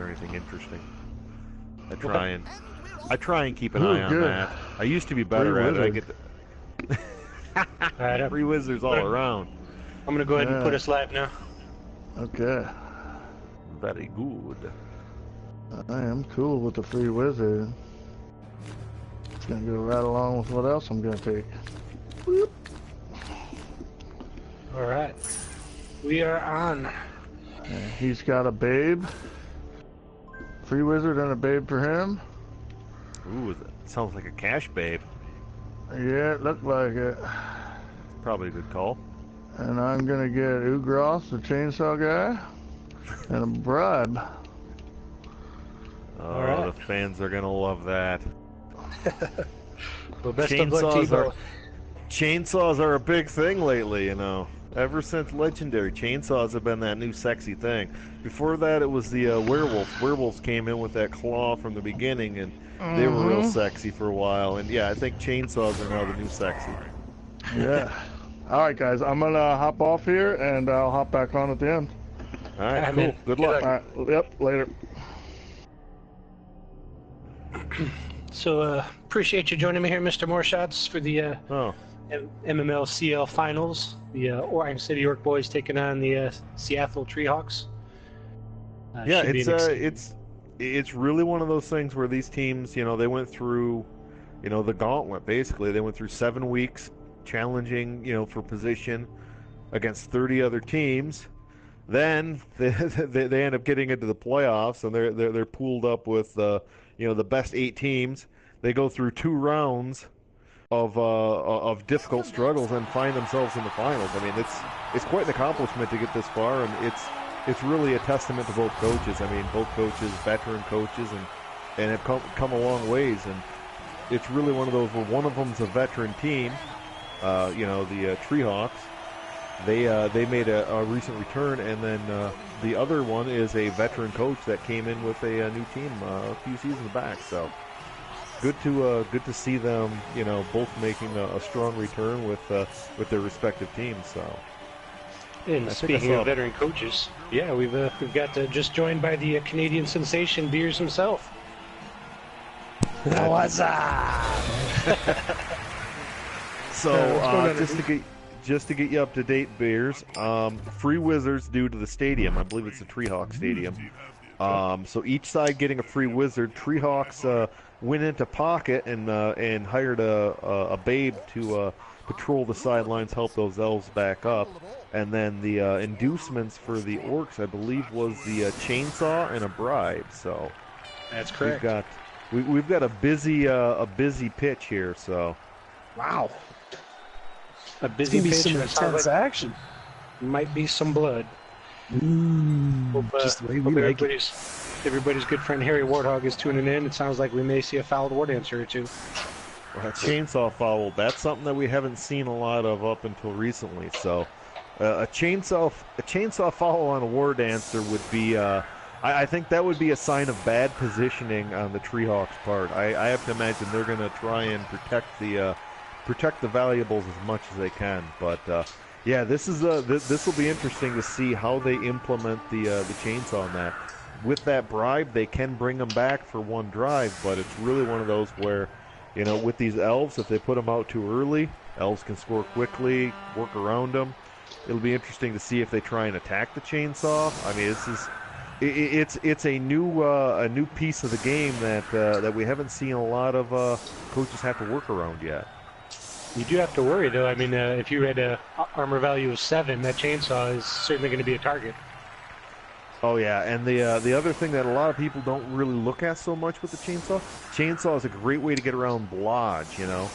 or anything interesting. I try and keep an eye on that. I used to be better at it. I get the free wizards all around. I'm gonna go ahead and put us live now. Okay. Very good. I am cool with the free wizard. It's gonna go right along with what else I'm gonna take. Whoop. All right, we are on. And he's got a babe. Free wizard and a babe for him. Ooh, that sounds like a cash babe. Yeah, it looked like it. Probably a good call. And I'm gonna get Ugros, the chainsaw guy, and a bribe. Oh, right. The fans are gonna love that. Well, best of luck to you both. Chainsaws are a big thing lately, you know. Ever since Legendary, chainsaws have been that new sexy thing. Before that, it was the werewolves. Werewolves came in with that claw from the beginning, and they were real sexy for a while. And yeah, I think chainsaws are now the new sexy. Yeah. All right, guys, I'm gonna hop off here, and I'll hop back on at the end. All right, cool. Good luck. All right, yep, later. So appreciate you joining me here, Mr. Moreshots, for the MML CL Finals. The Orange City York Boys taking on the Seathiel Treehawks. Yeah, it's really one of those things where these teams, you know, they went through, you know, the gauntlet. Basically, they went through 7 weeks challenging, you know, for position against 30 other teams. Then they end up getting into the playoffs, and they're pooled up with you know, the best 8 teams. They go through 2 rounds of difficult struggles and find themselves in the finals. I mean, it's quite an accomplishment to get this far, and it's really a testament to both coaches. I mean, both coaches, veteran coaches, and have come a long ways. And it's really one of those where one of them's a veteran team. You know, the Treehawks. They made a recent return, and then the other one is a veteran coach that came in with a new team a few seasons back. So good to see them, you know, both making a strong return with their respective teams. So. And speaking of veteran coaches, yeah, we've got just joined by the Canadian sensation Beers himself. What's up? So just to get you up to date, Beers, free wizards due to the stadium. I believe it's the Treehawks Stadium. So each side getting a free wizard. Treehawks went into pocket and hired a babe to patrol the sidelines, help those elves back up. And then the inducements for the orcs, I believe, was the chainsaw and a bribe. So that's correct. We've got a busy pitch here. So wow. A busy pitch, some intense action. Might be some blood. Hope, just the way we like it. Everybody's good friend Harry Warthog is tuning in. It sounds like we may see a fouled war dancer or two. Well, that chainsaw foul, that's something that we haven't seen a lot of up until recently. So a chainsaw foul on a war dancer would be, I think that would be a sign of bad positioning on the Treehawks' part. I have to imagine they're going to try and protect the valuables as much as they can. But yeah, this will be interesting to see how they implement the chainsaw on that. With that bribe, they can bring them back for one drive, but it's really one of those where, you know, with these elves, if they put them out too early, elves can score quickly, work around them. It'll be interesting to see if they try and attack the chainsaw. I mean, it's a new piece of the game that we haven't seen a lot of coaches have to work around yet. You do have to worry, though. I mean, if you had an armor value of 7, that chainsaw is certainly going to be a target. Oh yeah, and the other thing that a lot of people don't really look at so much with the chainsaw is a great way to get around blodge. You know,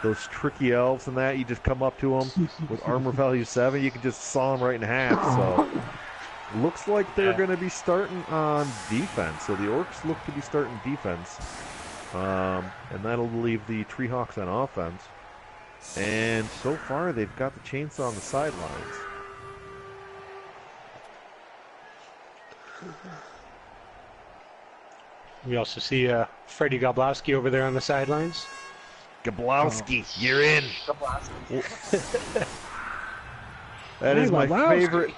those tricky elves and that. You just come up to them with armor value 7, you can just saw them right in half. So looks like they're going to be starting on defense. So the orcs look to be starting defense, and that'll leave the Treehawks on offense. And so far, they've got the chainsaw on the sidelines. We also see Freddie Gablowski over there on the sidelines. Gablowski, you're in. That is my favorite.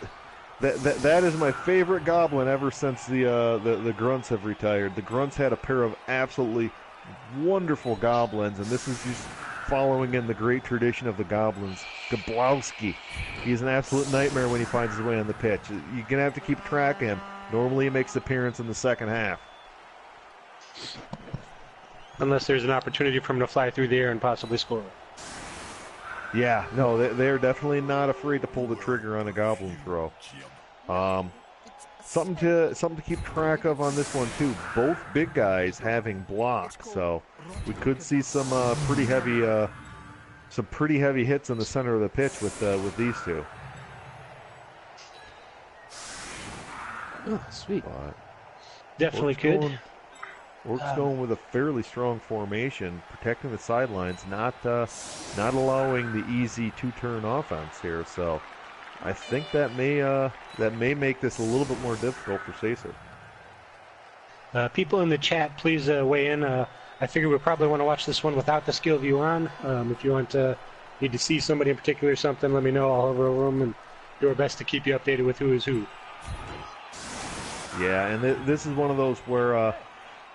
That is my favorite goblin ever since the grunts have retired. The grunts had a pair of absolutely wonderful goblins, and this is just following in the great tradition of the goblins. Gablowski, he's an absolute nightmare when he finds his way on the pitch. You're gonna have to keep track of him. Normally, he makes appearance in the second half. Unless there's an opportunity for him to fly through the air and possibly score. Yeah, no, they're definitely not afraid to pull the trigger on a goblin throw. Something to keep track of on this one too. Both big guys having blocks, so we could see some pretty heavy hits in the center of the pitch with these two. Oh, sweet. Definitely could. Orcs going with a fairly strong formation, protecting the sidelines, not allowing the easy two-turn offense here. So I think that may make this a little bit more difficult for Seathiel. People in the chat, please weigh in. I figure we'll probably want to watch this one without the skill view on. If you need to see somebody in particular or something, let me know. I'll hover over them and do our best to keep you updated with who is who. Yeah, and this is one of those where,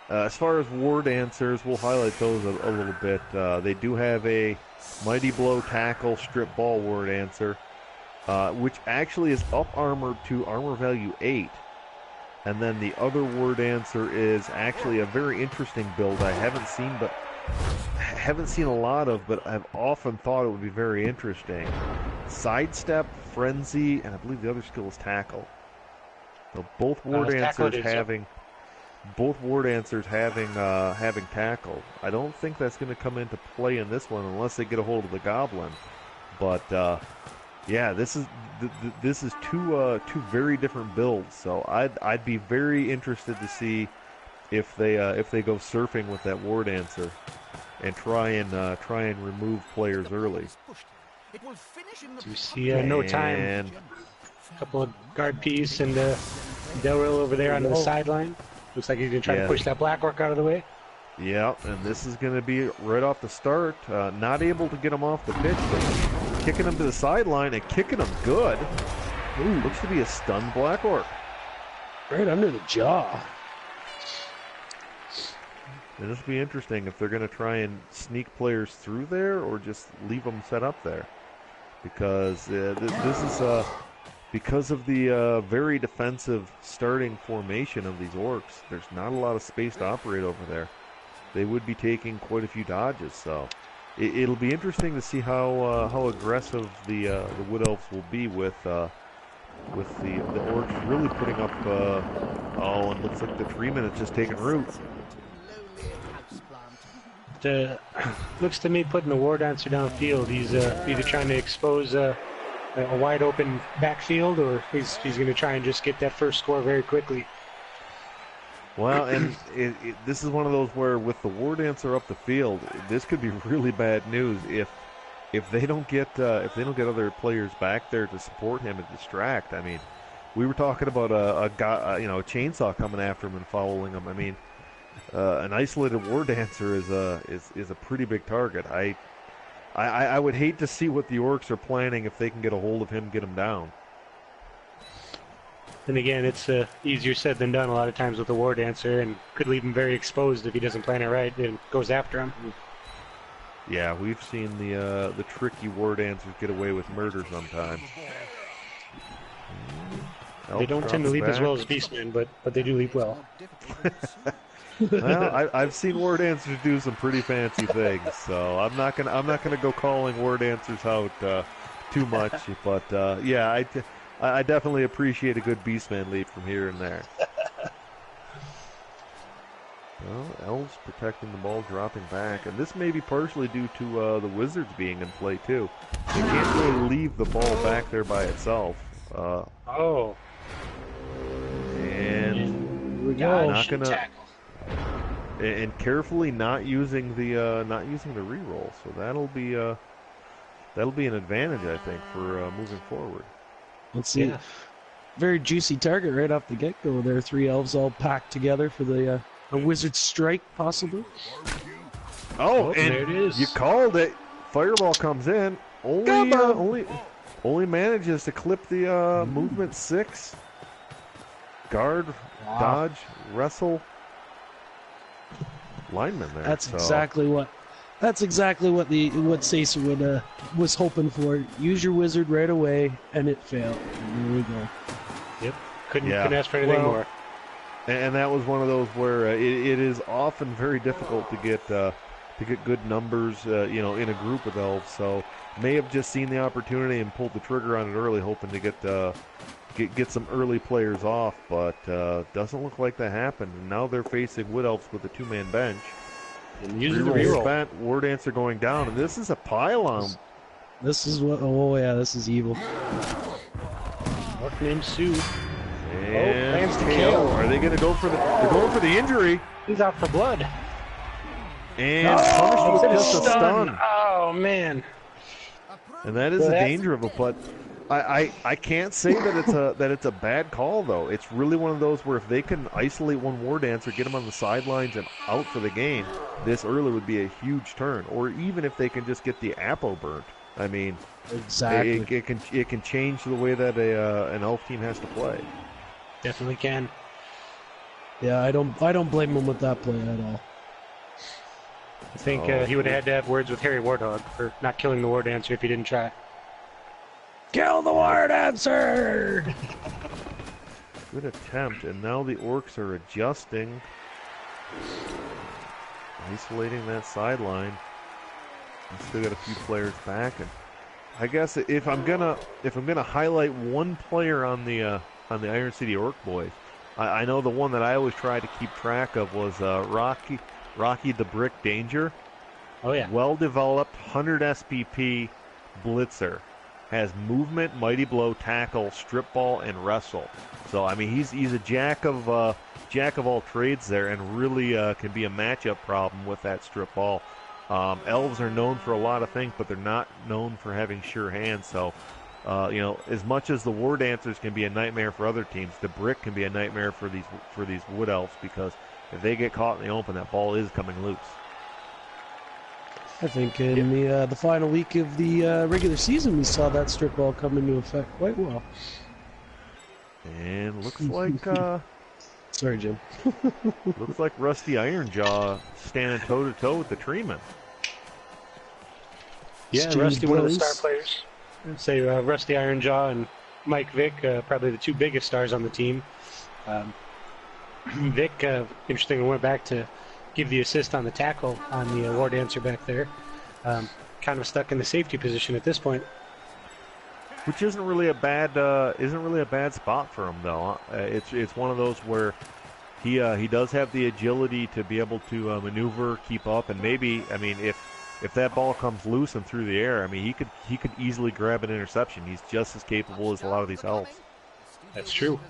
as far as ward answers, we'll highlight those a little bit. They do have a Mighty Blow Tackle Strip Ball ward answer, which actually is up armored to armor value 8. And then the other word answer is actually a very interesting build I haven't seen a lot of, but I've often thought it would be very interesting. Sidestep, Frenzy, and I believe the other skill is Tackle. So both word answers having Tackle. I don't think that's going to come into play in this one unless they get a hold of the Goblin. But yeah, this is two very different builds. So I'd be very interested to see if they go surfing with that ward answer and try and remove players early. So you see no time. A couple of guard piece and Delrill over there on the sideline. Looks like he's going to try to push that Black Orc out of the way. Yeah, and this is going to be right off the start. Not able to get him off the pitch, but kicking him to the sideline and kicking him good. Ooh, looks to be a stunned Black Orc. Right under the jaw. And this will be interesting if they're going to try and sneak players through there or just leave them set up there. Because this is... because of the very defensive starting formation of these Orcs, there's not a lot of space to operate over there. They would be taking quite a few dodges, so it'll be interesting to see how aggressive the Wood Elves will be with the Orcs really putting up. Oh, and looks like the treatment is just taking root. Looks to me putting the ward answer downfield. He's either trying to expose a wide open backfield, or he's going to try and just get that first score very quickly. Well, and this is one of those where with the ward answer up the field, this could be really bad news if they don't get other players back there to support him and distract. I mean, we were talking about a chainsaw coming after him and following him. I mean, an isolated ward answer is a pretty big target. I would hate to see what the Orcs are planning if they can get a hold of him, get him down. And again, it's easier said than done a lot of times with the ward answer, and could leave him very exposed if he doesn't plan it right and goes after him. Yeah, we've seen the tricky ward answers get away with murder sometimes. They don't tend to leap as well as Beastmen, but they do leap well. Well, I've seen word answers do some pretty fancy things, so I'm not gonna go calling word answers out too much. But yeah, I definitely appreciate a good Beastman leap from here and there. Well, Elves protecting the ball, dropping back, and this may be partially due to the Wizards being in play too. You can't really leave the ball back there by itself. And we go. Not gonna. And carefully not using the reroll, so that'll be an advantage, I think, for moving forward. Let's see. Yeah. Very juicy target right off the get-go there. 3 elves all packed together for the a wizard strike, possibly. Oh, and there it is. You called it. Fireball comes in. Only only manages to clip the movement 6. Guard, dodge, wrestle. Lineman there. That's exactly what Seathiel was hoping for. Use your wizard right away, and it failed. And there we go. Yep. Couldn't ask for anything more. And that was one of those where it is often very difficult to get good numbers, in a group with elves. So may have just seen the opportunity and pulled the trigger on it early, hoping to get some early players off. But doesn't look like that happened. And now they're facing Wood Elves with a 2-man bench. And using the reroll. Word answer going down, and this is a pylon. This is what. Oh yeah, this is evil. Mark named Sue. And plans to kill. Are they going to go for the? They're going for the injury. He's out for blood. And punished with just a stun. Oh man. And that is the danger of it, but I can't say that it's a bad call though. It's really one of those where if they can isolate one War Dancer, get him on the sidelines and out for the game, this early would be a huge turn. Or even if they can just get the Apo burnt. I mean, exactly. It can change the way that an elf team has to play. Definitely can. Yeah, I don't blame him with that play at all. I think he would have had to have words with Harry Wardog for not killing the War Dancer if he didn't try. Kill the War Dancer! Good attempt, and now the Orcs are adjusting, isolating that sideline. And still got a few players back, and I guess if I'm gonna highlight one player on the Iron City Orc boys, I know the one that I always try to keep track of was Rocky the Brick Danger. Oh yeah. Well developed, 100 SPP blitzer. Has movement, mighty blow, tackle, strip ball, and wrestle. So I mean, he's a jack of all trades there, and really can be a matchup problem with that strip ball. Elves are known for a lot of things, but they're not known for having sure hands. So as much as the War Dancers can be a nightmare for other teams, the Brick can be a nightmare for these Wood Elves, because if they get caught in the open, that ball is coming loose. I think in the final week of the regular season, we saw that strip ball come into effect quite well. And looks like... Sorry, Jim. looks like Rusty Ironjaw standing toe-to-toe with the Treeman. Yeah, Rusty, one of the star players. I'd say Rusty Ironjaw and Mike Vick, probably the two biggest stars on the team. Vic, interestingly, went back to give the assist on the tackle on the War Dancer back there. Kind of stuck in the safety position at this point. Which isn't really a bad spot for him though. It's one of those where he does have the agility to be able to maneuver, keep up, and maybe, I mean, if that ball comes loose and through the air, I mean, he could easily grab an interception. He's just as capable as a lot of these elves. That's true.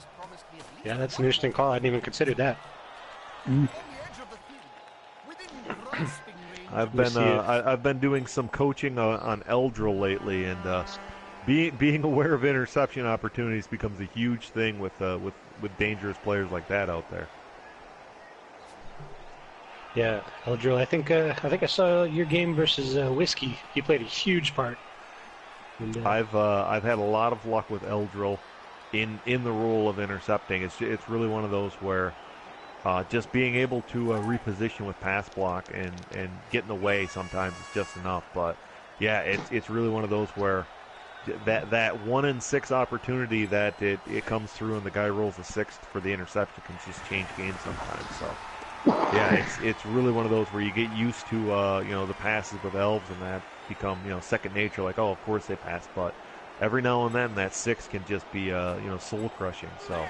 Yeah, that's an interesting call. I didn't even consider that. I've been doing some coaching on Eldril lately, and being aware of interception opportunities becomes a huge thing with dangerous players like that out there. Yeah, Eldril. I think I saw your game versus Whiskey. He played a huge part. And, I've had a lot of luck with Eldril in the role of intercepting. It's really one of those where just being able to reposition with pass block and get in the way sometimes is just enough. But yeah, it's really one of those where that 1 in 6 opportunity that it comes through and the guy rolls a 6th for the interception can just change games sometimes. So yeah, it's really one of those where you get used to the passes with elves, and that become second nature. Like, oh, of course they pass, but every now and then that 6 can just be soul crushing. So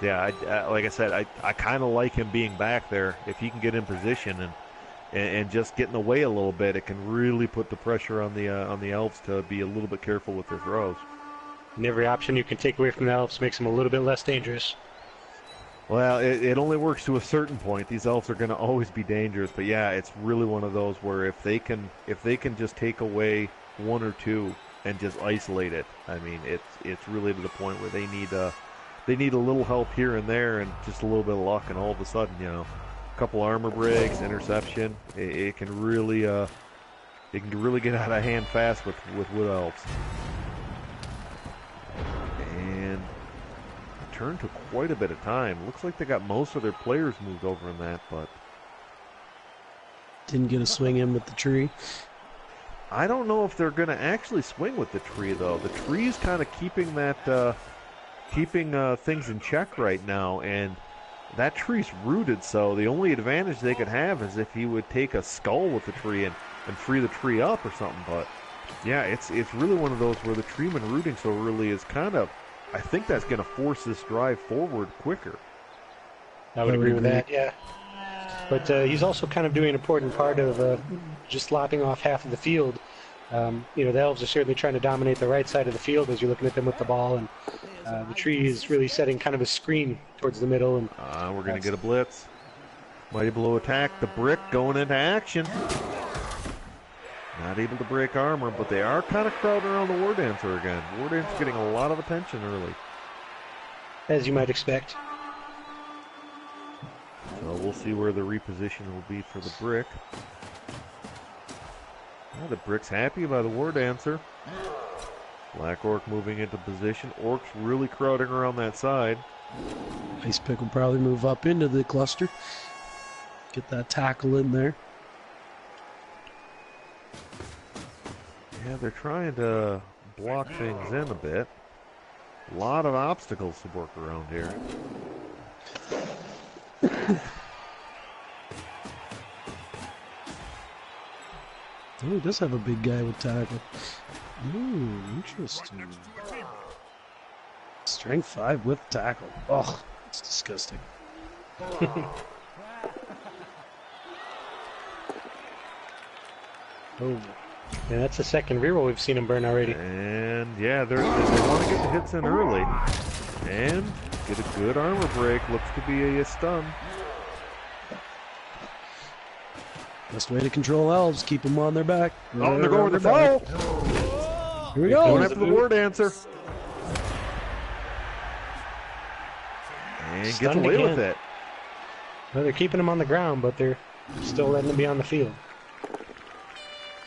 yeah, like I said, I kind of like him being back there. If he can get in position and just get in the way a little bit, it can really put the pressure on the elves to be a little bit careful with their throws. And every option you can take away from the elves makes them a little bit less dangerous. Well, it only works to a certain point. These elves are going to always be dangerous, but yeah, it's really one of those where if they can just take away 1 or 2 and just isolate it, I mean, it's really to the point where they need a little help here and there and just a little bit of luck, and all of a sudden, a couple armor breaks, interception, it can really get out of hand fast with Wood Elves. turn took quite a bit of time. Looks like they got most of their players moved over in that, but didn't get a swing in with the tree. I don't know if they're going to actually swing with the tree, though. The tree's kind of keeping that, things in check right now, and that tree's rooted, so the only advantage they could have is if he would take a skull with the tree and free the tree up or something. But yeah, it's really one of those where the treeman rooting so early is kind of, I think that's going to force this drive forward quicker. I would agree with that, yeah. But he's also kind of doing an important part of just lopping off half of the field. You know, the Elves are certainly trying to dominate the right side of the field as you're looking at them with the ball, and the tree is really setting kind of a screen towards the middle. And we're going to get a blitz. Mighty Blow attack. The brick going into action. Not able to break armor, but they are kind of crowding around the War Dancer again. War Dancer getting a lot of attention early. As you might expect. So we'll see where the reposition will be for the brick. Well, the brick's happy by the War Dancer. Black Orc moving into position. Orc's really crowding around that side. Ice Pick will probably move up into the cluster. Get that tackle in there. Yeah, they're trying to block things in a bit. A lot of obstacles to work around here. Oh, he does have a big guy with tackle. Ooh, interesting. Strength 5 with tackle. Oh, it's disgusting. Oh, yeah, that's the second reroll we've seen him burn already. And yeah, they want to get the hits in early and get a good armor break. Looks to be a stun. Best way to control elves, keep them on their back. Oh, they're going with the foul. Here we go. Going after the War Dancer. And gets away with it. Well, they're keeping him on the ground, but they're still letting him be on the field.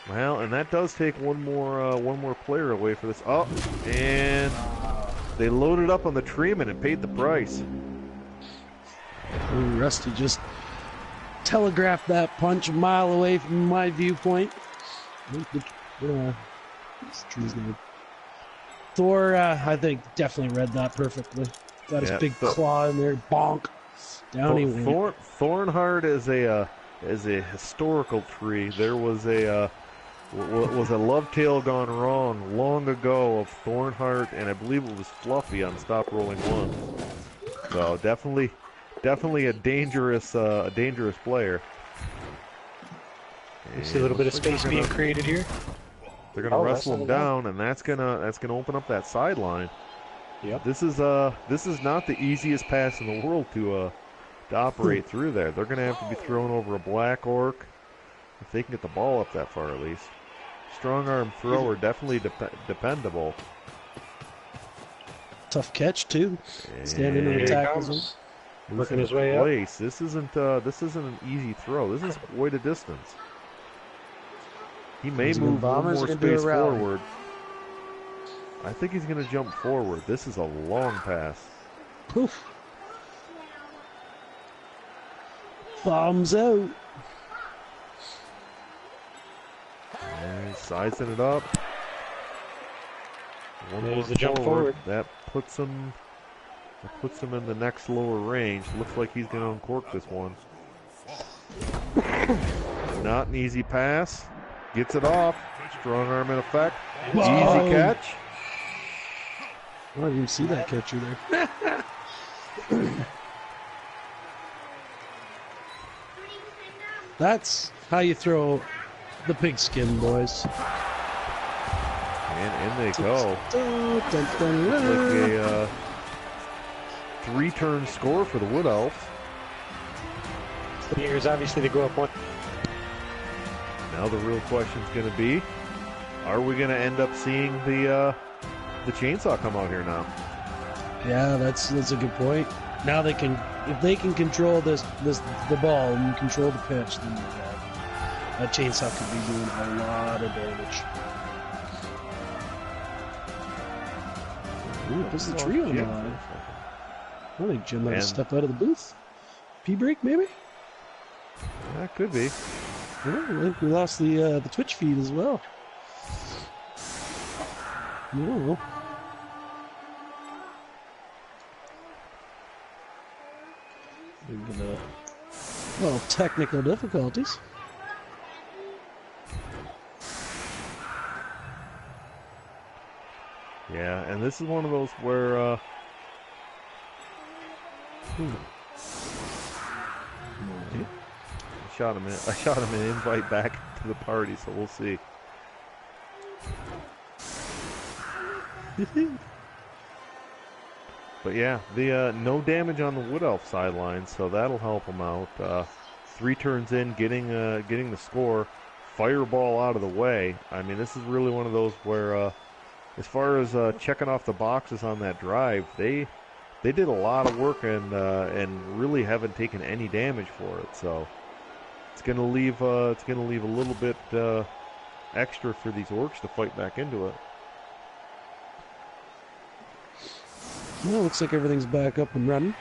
Well, and that does take one more player away for this. Oh, and they loaded up on the treeman and paid the price. Ooh, Rusty just telegraphed that punch a mile away from my viewpoint. What's the tree's name? Thor, I think, definitely read that perfectly. Got his big claw in there, bonk. Down he went. Thornheart is a historical tree. There was a love tale gone wrong long ago of Thornheart, and I believe it was Fluffy on Stop Rolling 1. So definitely a dangerous player. You see a little bit of space being created here. They're gonna wrestle him down, and that's gonna open up that sideline. Yep. This is not the easiest pass in the world to operate through there. They're gonna have to be thrown over a Black Orc if they can get the ball up that far at least. Strong arm thrower, definitely dependable. Tough catch too. Standing in the tackles. Working his way up. This isn't an easy throw. This is quite a distance. He may move more space forward. I think he's going to jump forward. This is a long pass. Poof. Bombs out. And he's sizing it up. There's the jump forward. That puts him in the next lower range. Looks like he's going to uncork this one. Not an easy pass. Gets it off. Strong arm in effect. Whoa. Easy catch. Oh, I didn't even see that catcher there. That's how you throw the pigskin, boys. And in they go. Looks like a 3-turn score for the Wood Elves. Here's obviously to go up one. Now the real question's going to be, are we going to end up seeing the chainsaw come out here now? Yeah, that's a good point. Now they can, if they can control the ball and control the pitch, then that chainsaw could be doing a lot of damage. Ooh, there's the tree on the line. I think Jim might have stepped out of the booth. Pee break, maybe? That could be. Yeah, I think we lost the Twitch feed as well. No. Well, technical difficulties. Yeah, and this is one of those where I shot him an invite back to the party, so we'll see. But yeah, the no damage on the Wood Elf sideline, so that'll help him out. 3 turns in, getting the score, fireball out of the way. I mean, this is really one of those where, as far as checking off the boxes on that drive, they did a lot of work and really haven't taken any damage for it. So it's gonna leave a little bit extra for these orcs to fight back into it. Well, looks like everything's back up and running.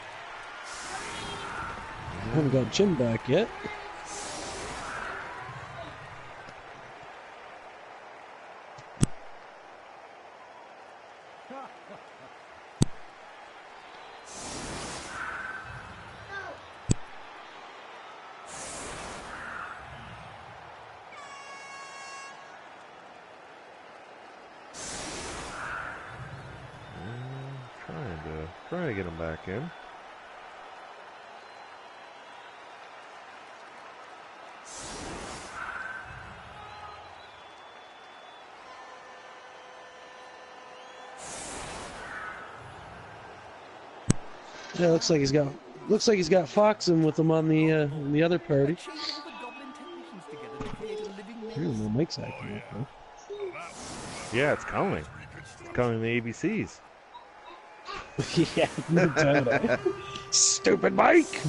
Haven't got Jim back yet. Trying to get him back in. Yeah, looks like he's got Foxen with him on the other party. No mic's acting up, though. Yeah, it's coming. It's coming the ABCs. Yeah, no doubt. Stupid Mike!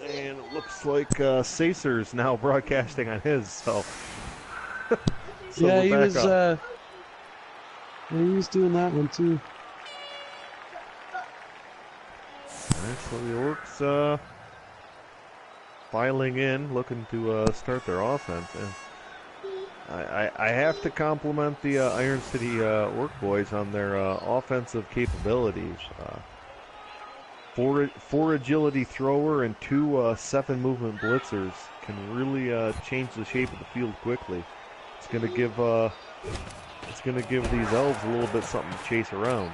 And it looks like Sacer's now broadcasting on his, so. Yeah, he was doing that one too. Alright, so the Orcs filing in, looking to start their offense. And I have to compliment the Iron City Orc boys on their offensive capabilities. 4 agility thrower and 2 7 movement blitzers can really change the shape of the field quickly. It's gonna give these elves a little bit something to chase around.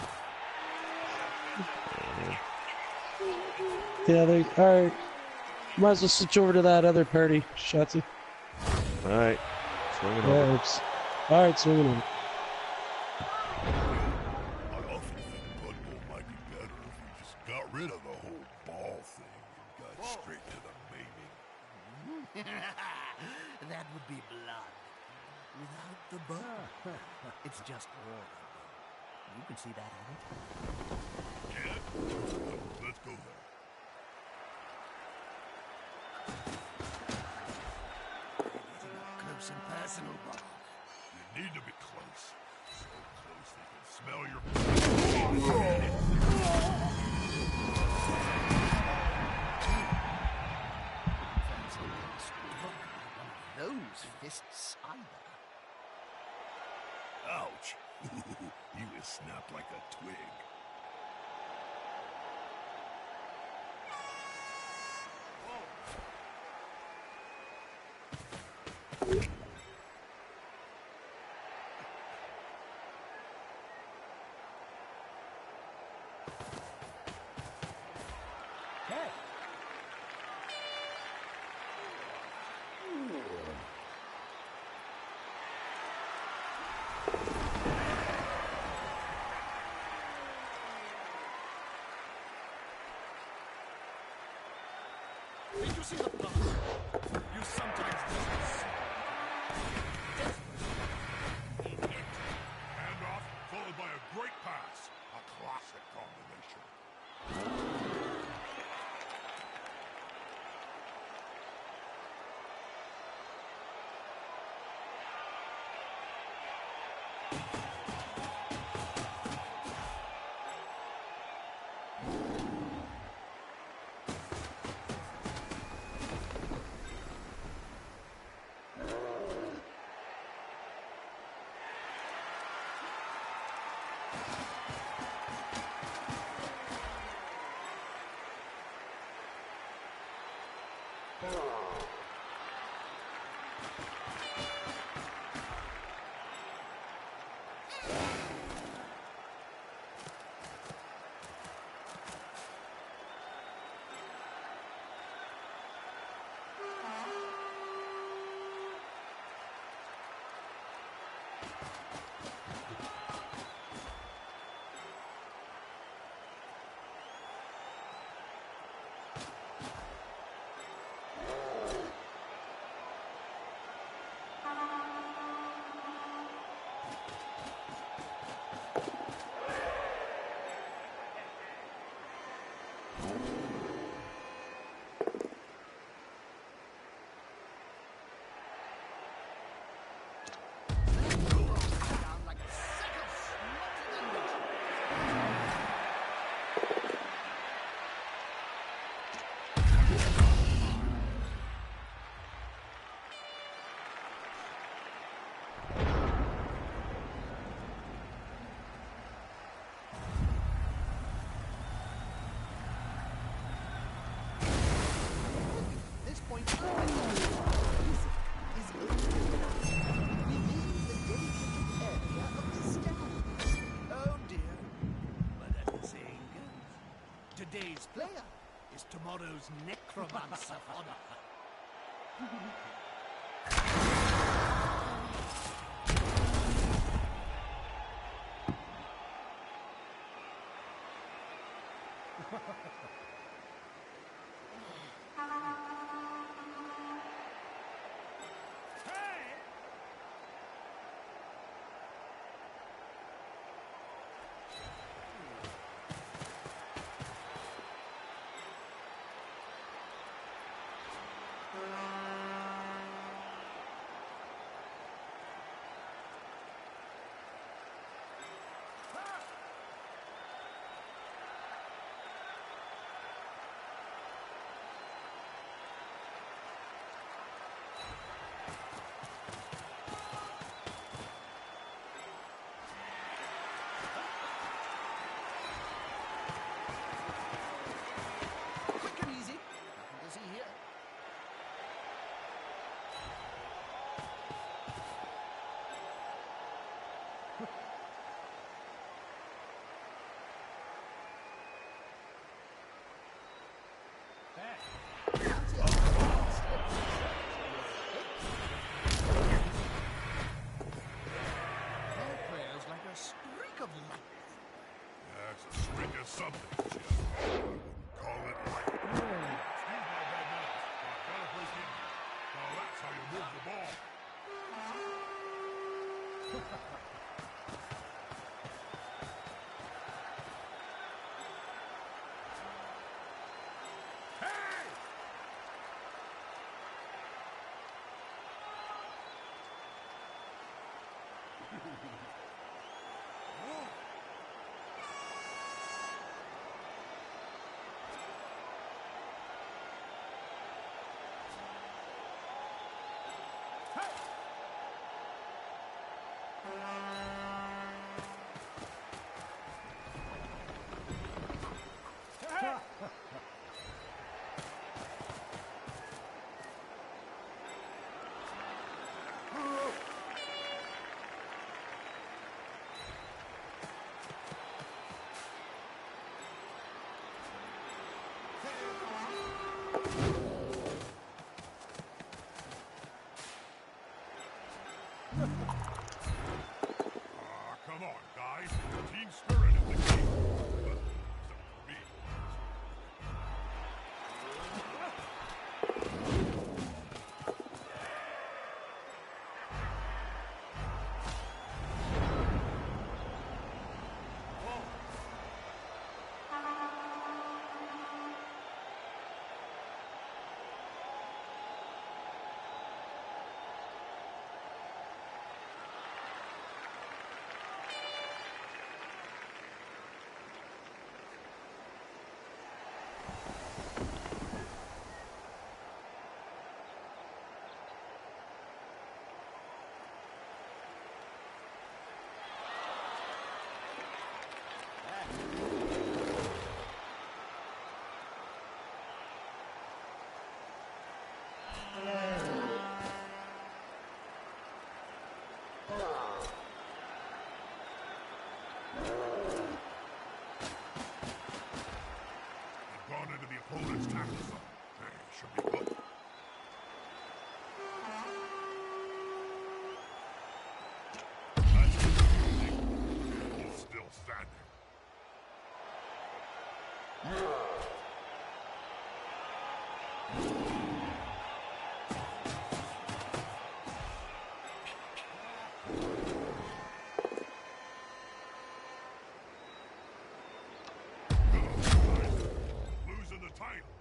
Yeah, they alright. Might as well switch over to that other party, Shotzi. Alright. Swinging over. Alright, swinging over. I often think Blood Bowl might be better if we just got rid of the whole ball thing and got straight to the maiming. That would be blood. Without the ball. It's just war. You can see that, Yeah? Let's go there. Getting up close and personal, Bob. You need to be close. So close they can smell your... Those fists either. Ouch. You was snapped like a twig. Did you see the pass? You sometimes miss. Handoff, followed by a great pass. A classic combination. Today's player is tomorrow's necromancer honor. Quick and easy. Nothing to see here. That prayer's like a streak of lightning. That's a streak of something, Jeff. I wouldn't call it light. Excuse my bad manners. I've got a place in here. Now that's how you move the ball. Hey! Hey! Losing the title.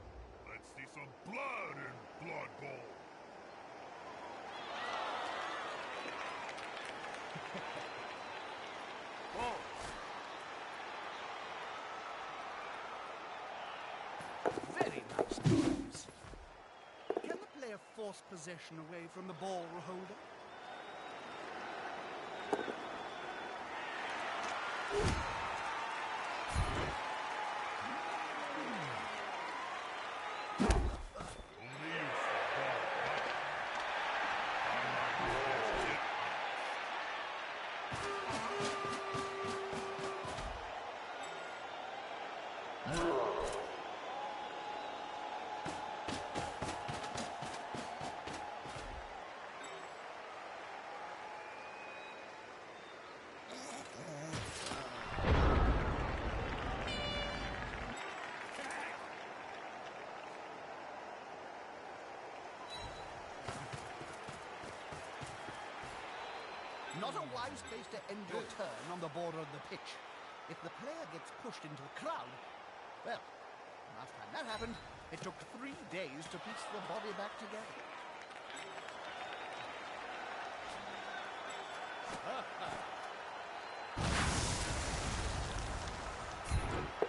Let's see some blood in Blood Bowl. Very nice moves. Can the player force possession away from the ball holder? Not a wise place to end your turn on the border of the pitch. If the player gets pushed into the crowd, well, last time that happened, it took 3 days to piece the body back together.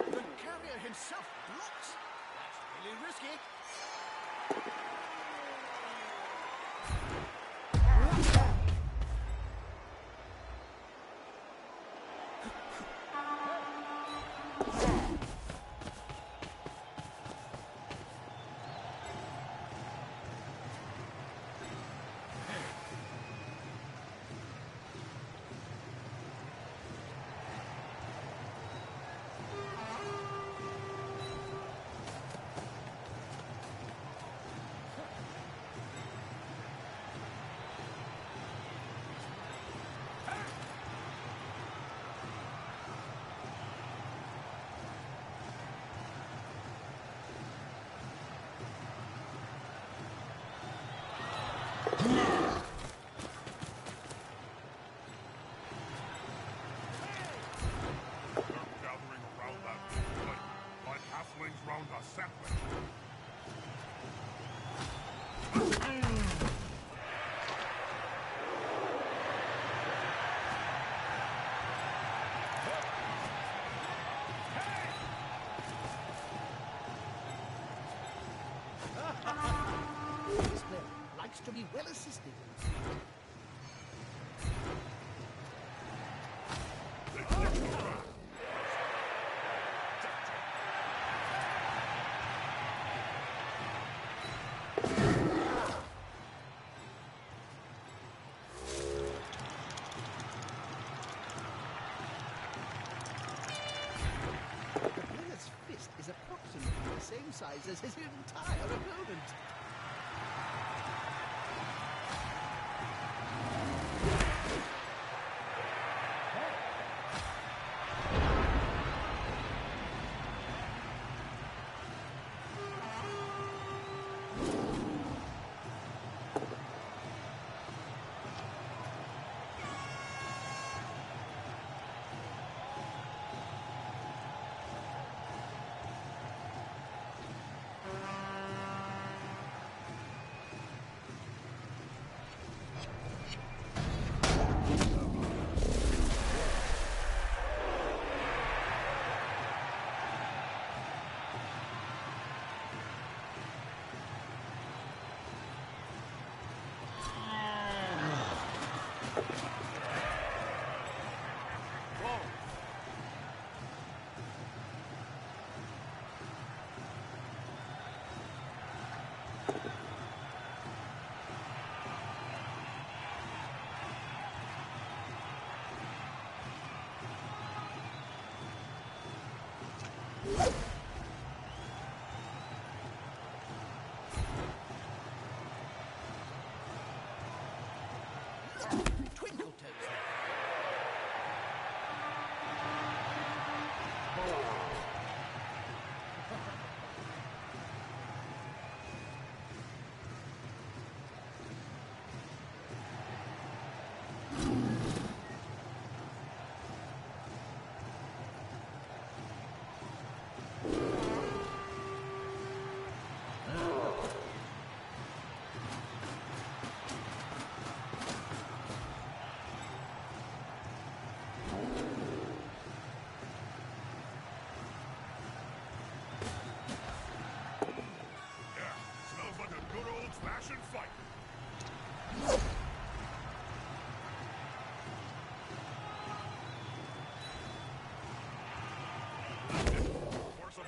The carrier himself blocks. That's really risky. Round a sapling. This player likes to be well assisted. Is approximately the same size as his entire opponent. Twinkle toes. Attention fight! For some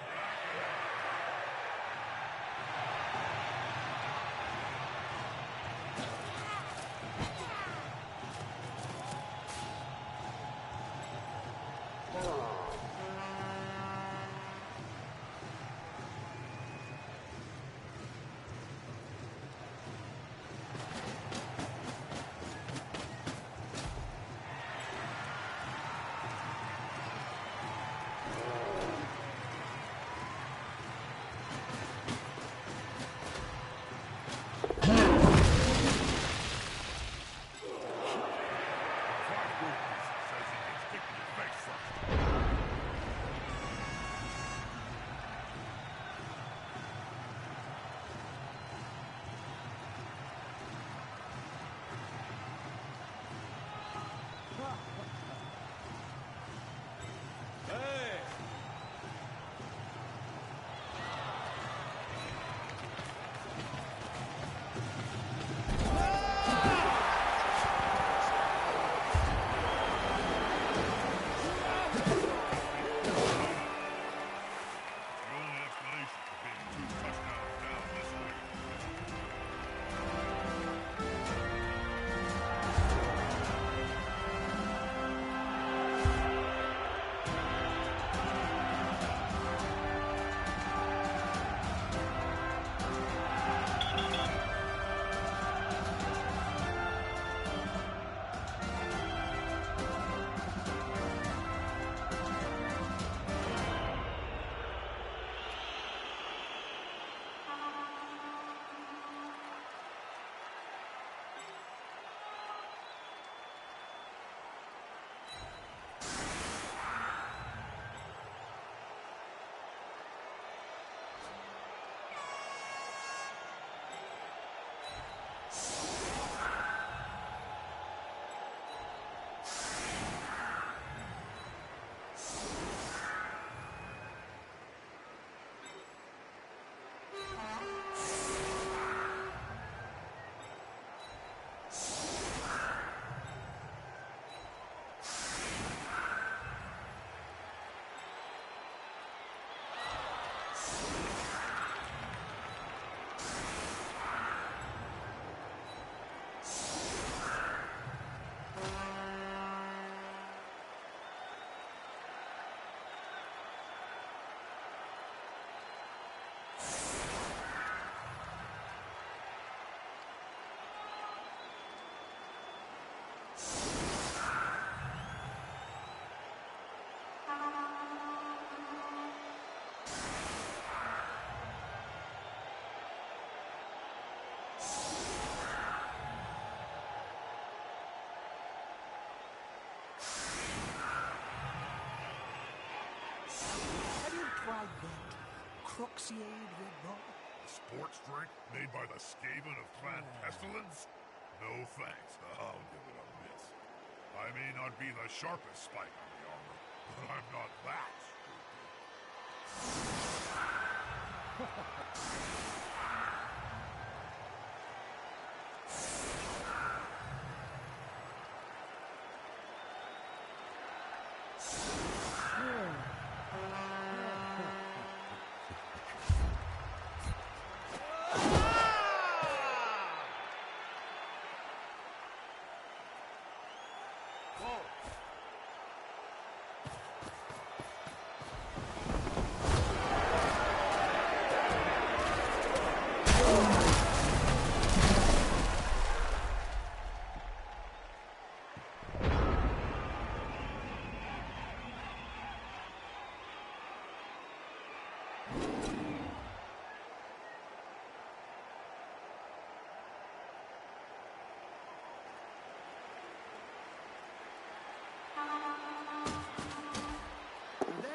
tried that Croxiade Red Bull? A sports drink made by the Skaven of Clan Pestilence? No thanks. I'll give it a miss. I may not be the sharpest spike on the armor, but I'm not that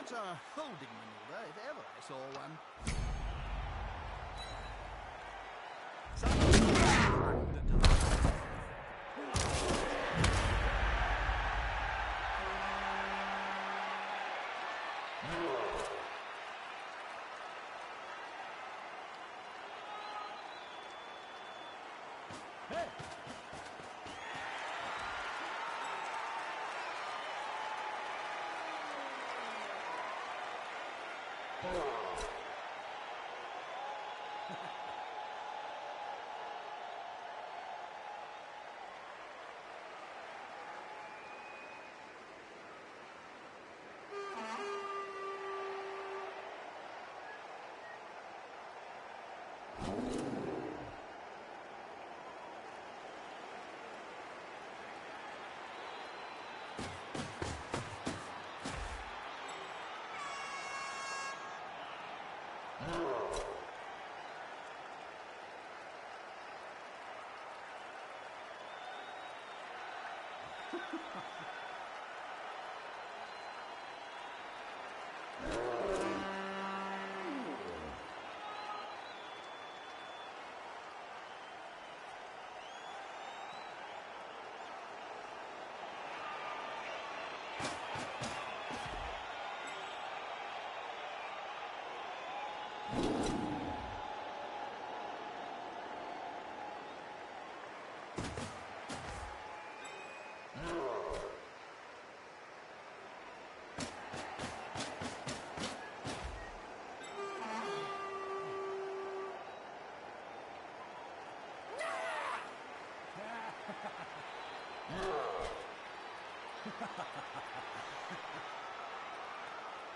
That's a holding maneuver, if ever I saw one. there.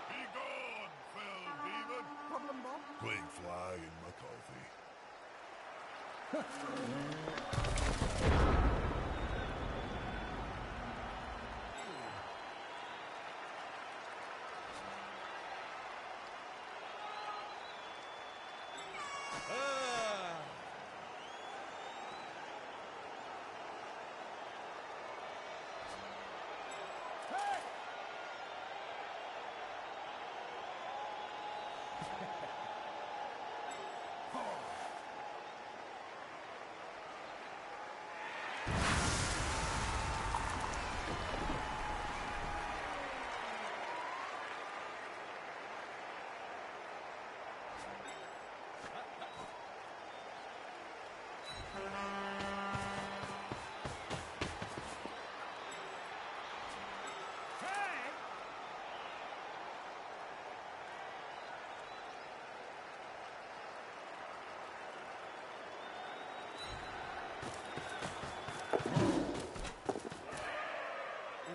Be gone, fell demon! Problem, Bob? Plague fly in my coffee.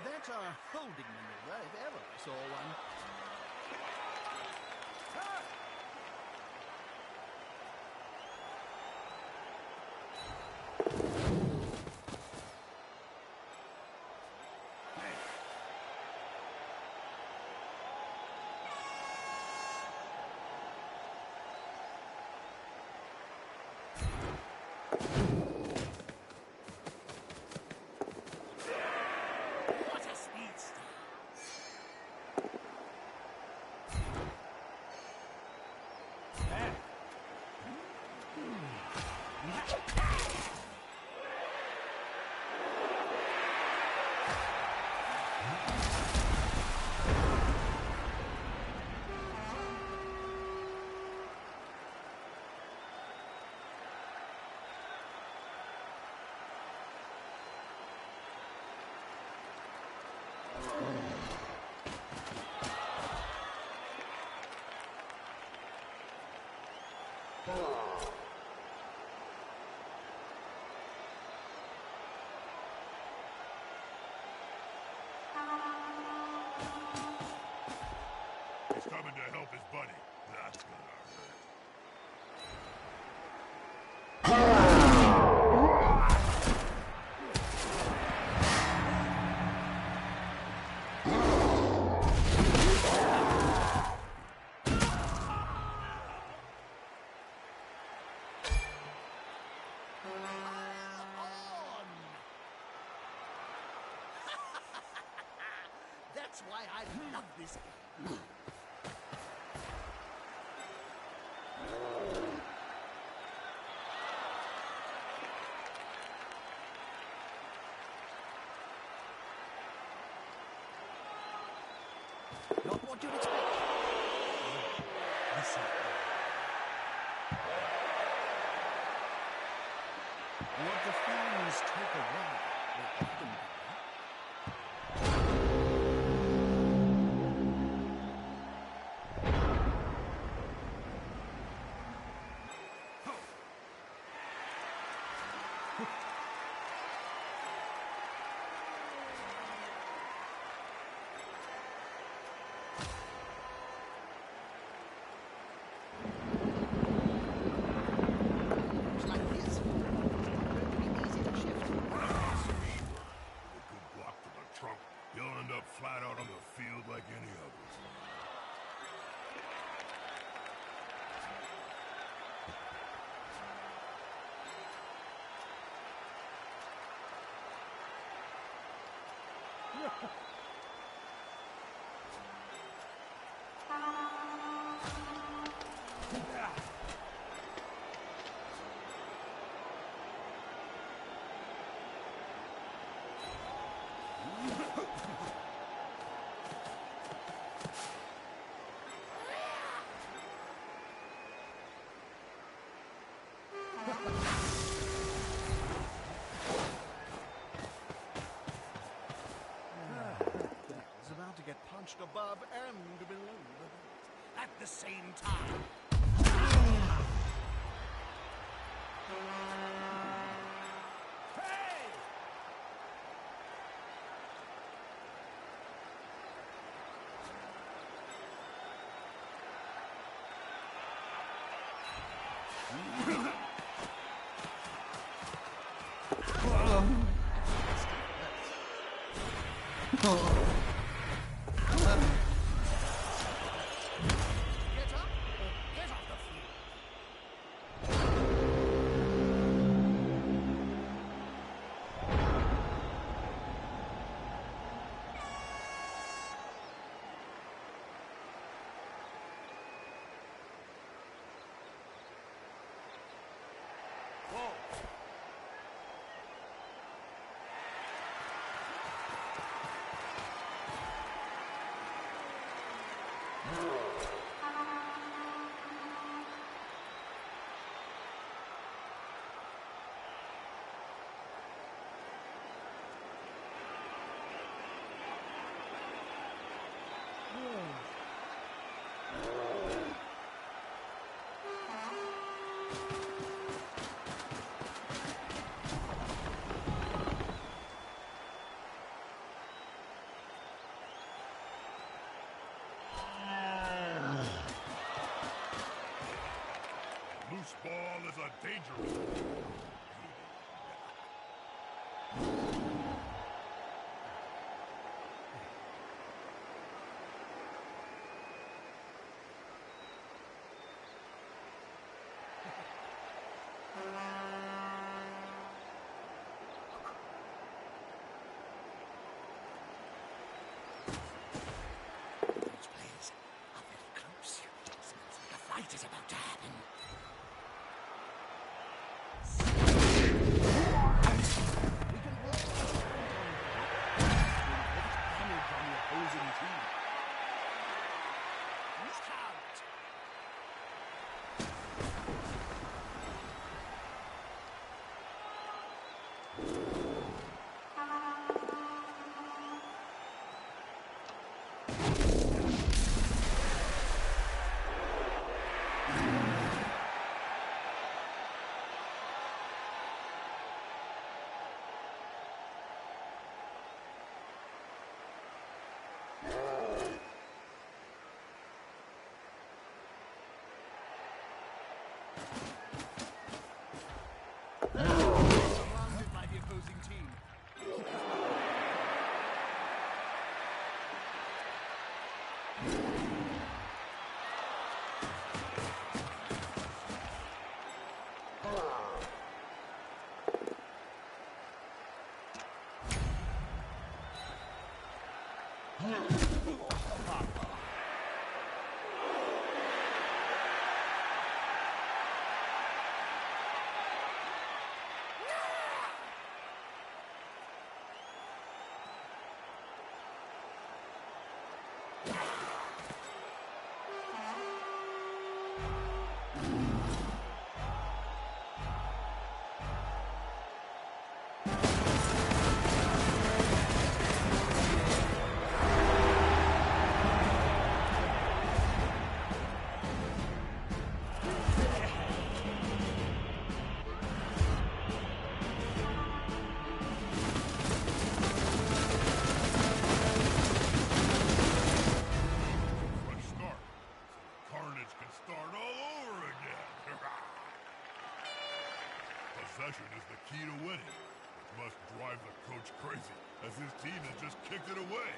That's a holding maneuver, if ever I saw one. What a speedster! He's coming to help his buddy. That's gonna hurt. That's why I love this game. Not what you'd expect. What the fans take away will often be He'll end up flat out on the field like any of us. He's about to get punched above and below the belt at the same time. Hey! Get up! Get off the field! Loose ball is a dangerous. Those players are very close. It smells like a fight is about to happen. We can work damage on the opposing team. Look out! Surrounded by the opposing team. start all over again. Possession is the key to winning, which must drive the coach crazy, as his team has just kicked it away.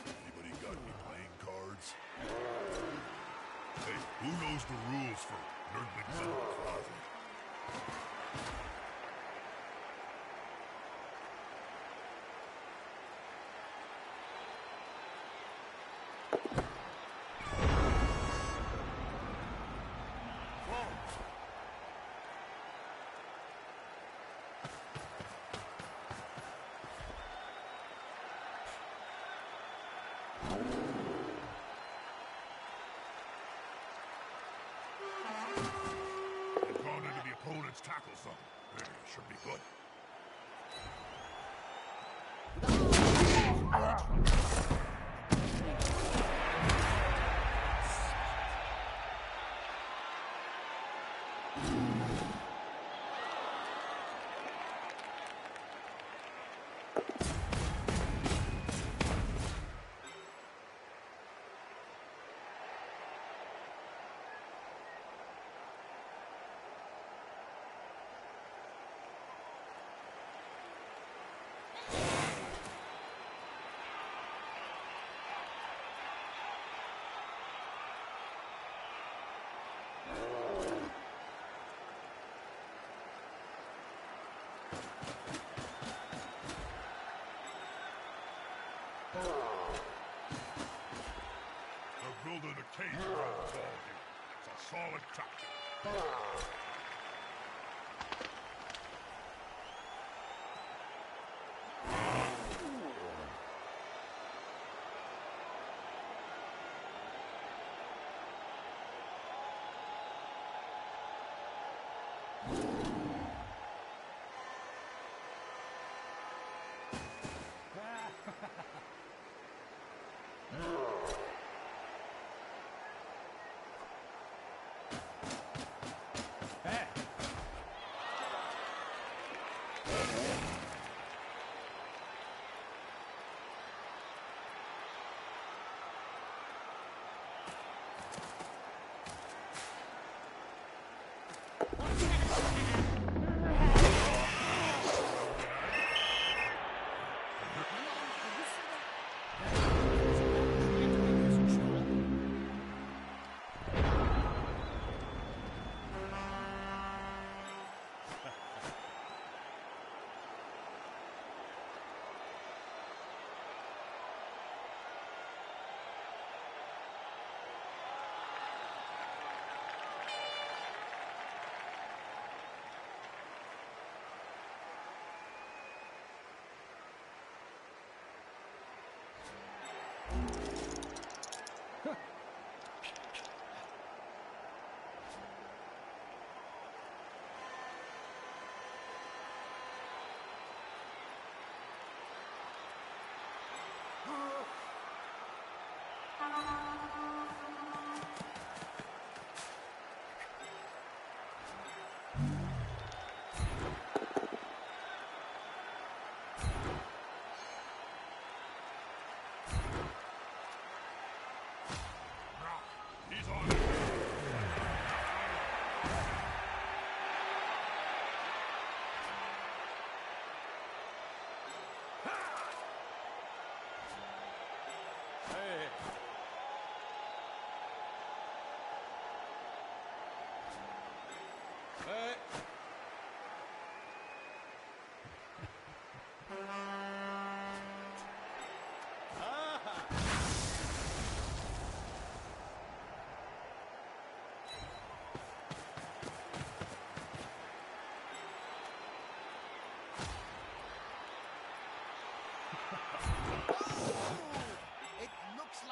Anybody got any playing cards? Hey, who knows the rules for nerdlings in the closet? Gone into the opponent's tackle zone. Hey, should be good. They're building a cage around the ball here. It's a solid tactic.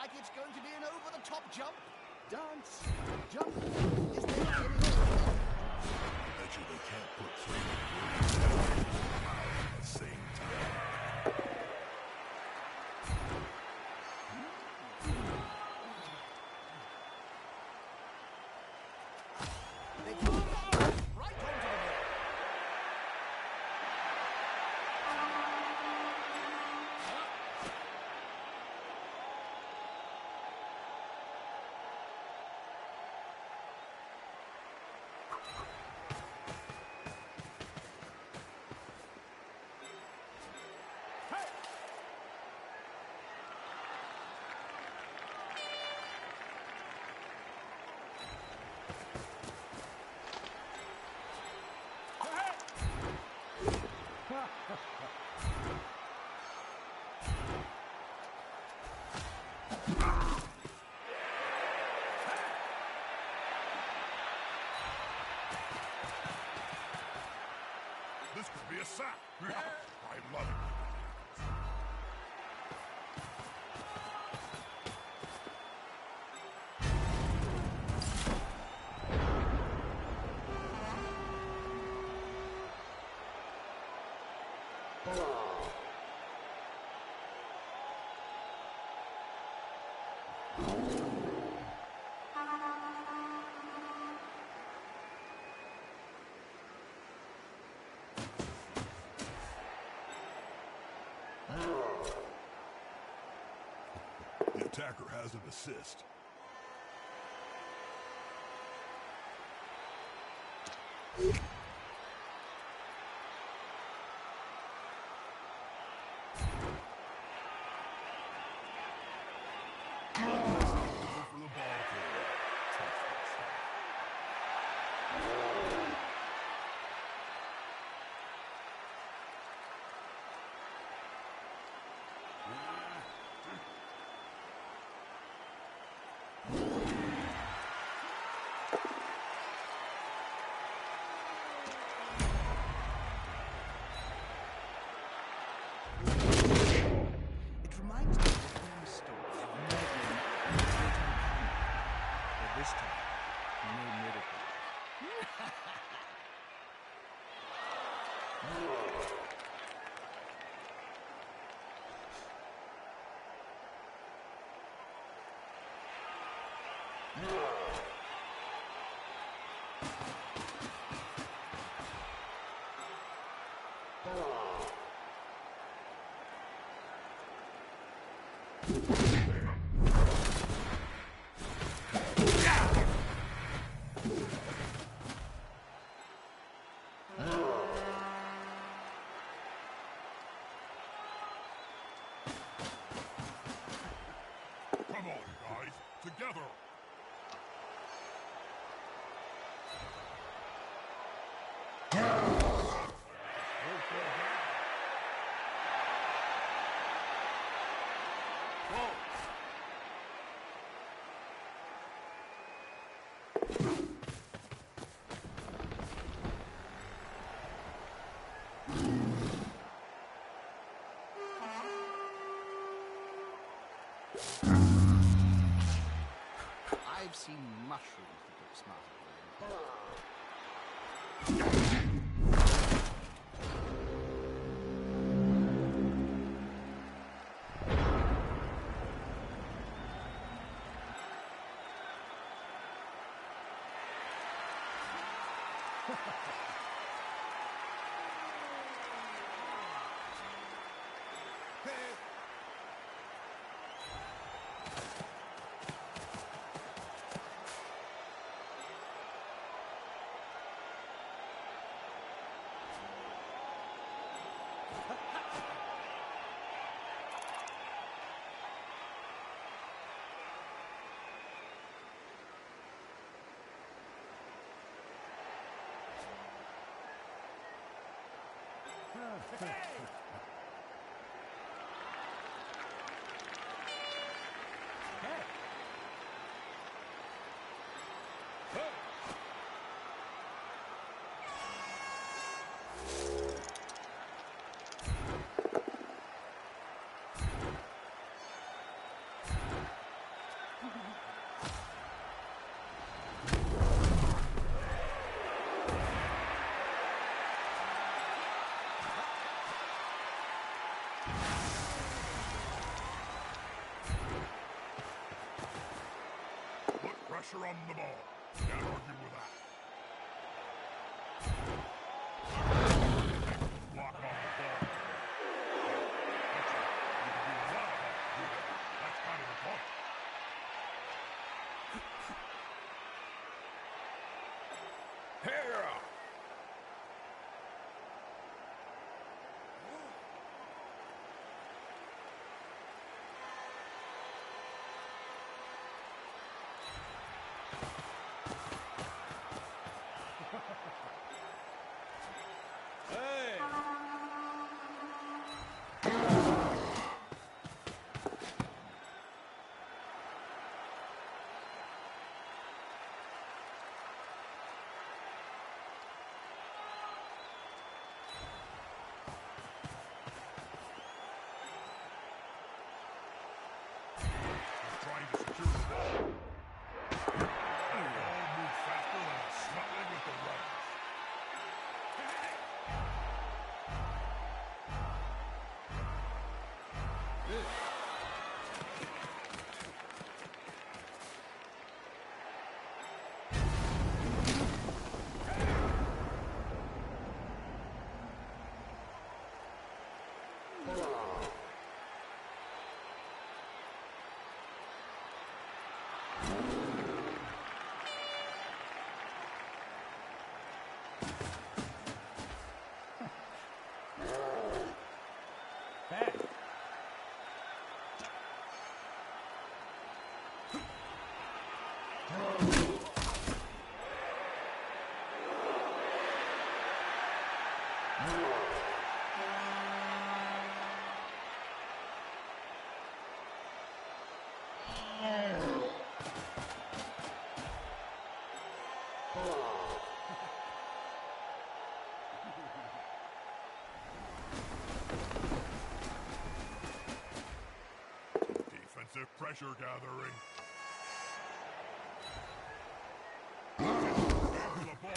like it's going to be an over-the-top jump. Dance, jump. Is there any... I bet you they can't put 3 at the same time. They go right onto the ball. This could be a sack. I love it. The attacker has an assist. Go for the ball carrier. It reminds me of the famous story of Merlin and the Great Encounter. But this time, no miracle. Come on, guys. Together. I've seen mushrooms that look smarter than them. pressure on the ball. Can't argue with that. Block on the ball. You can do a lot of that with it. That's kind of the point. Here! Trying to secure the ball. The ball moves faster than a smuggling with the runners. Defensive pressure gathering. Into the ball.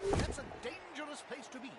That's a dangerous place to be.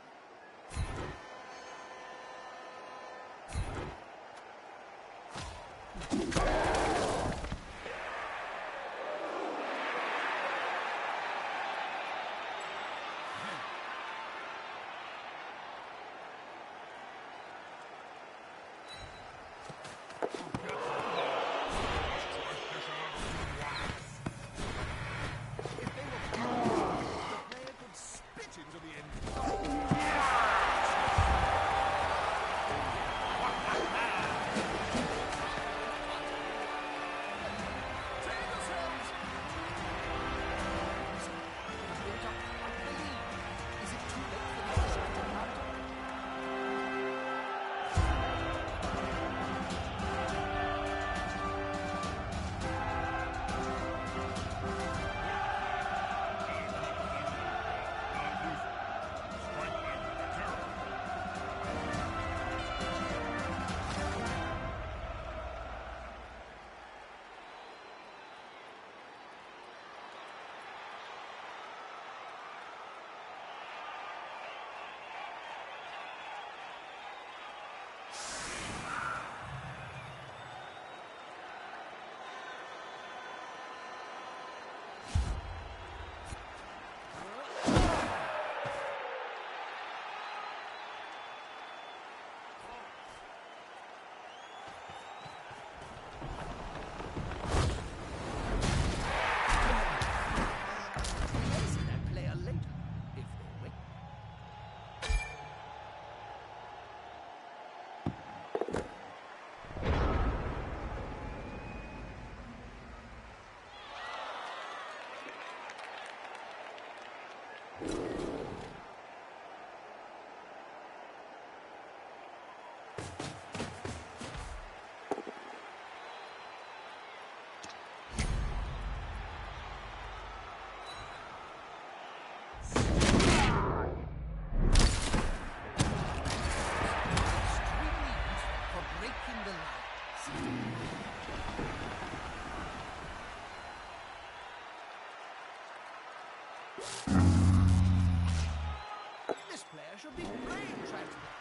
This player should be brain transplant.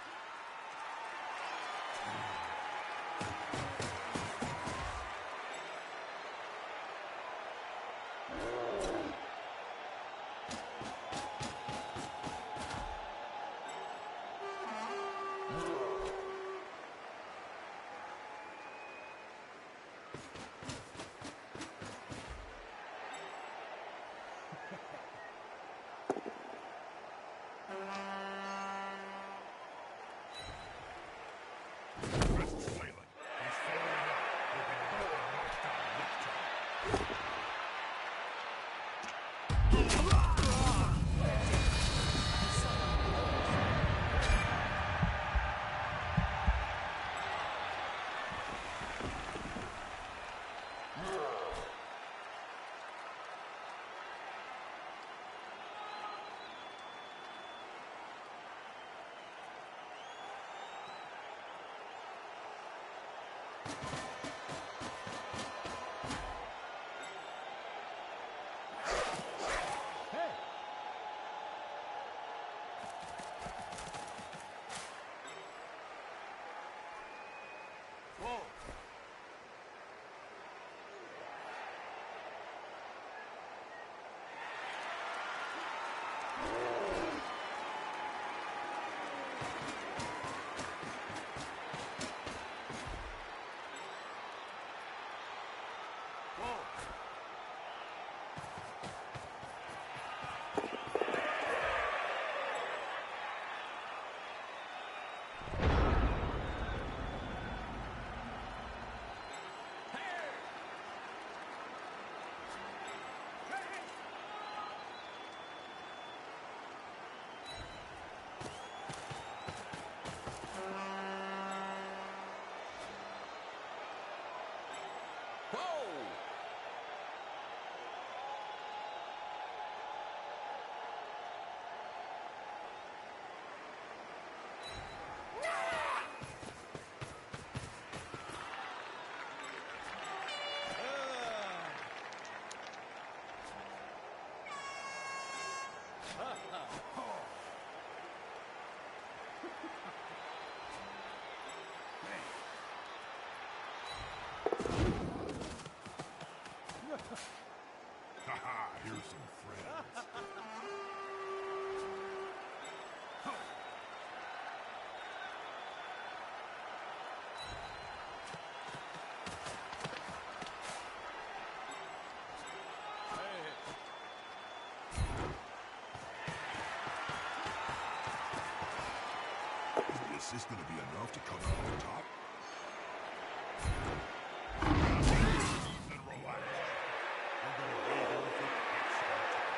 Haha, here's some friends. Is the assist going to be enough to come out on top? And relax. We're going to be here for extra time.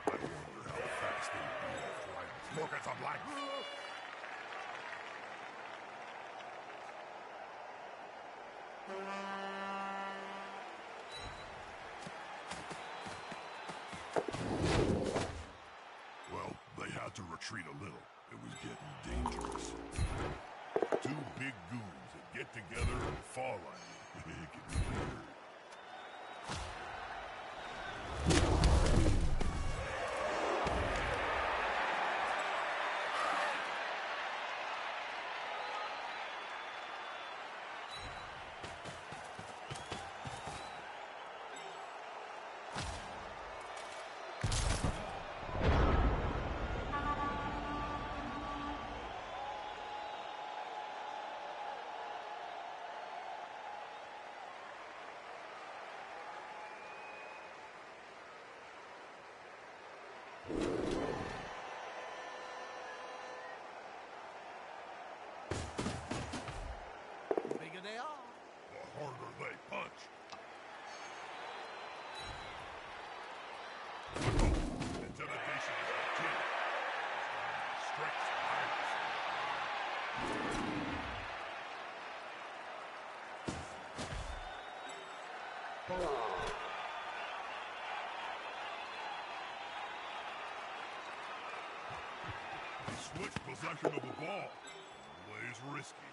I wonder how fast they react. Look at the black. Well, they had to retreat a little. It was getting dangerous. Two big goons that get together and fall on you. It can be weird. The bigger they are, The harder they punch. Intimidation is the key. Strength matters. Switch possession of the ball. Always risky.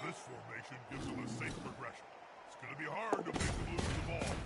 This formation gives them a safe progression. It's going to be hard to make them lose the ball.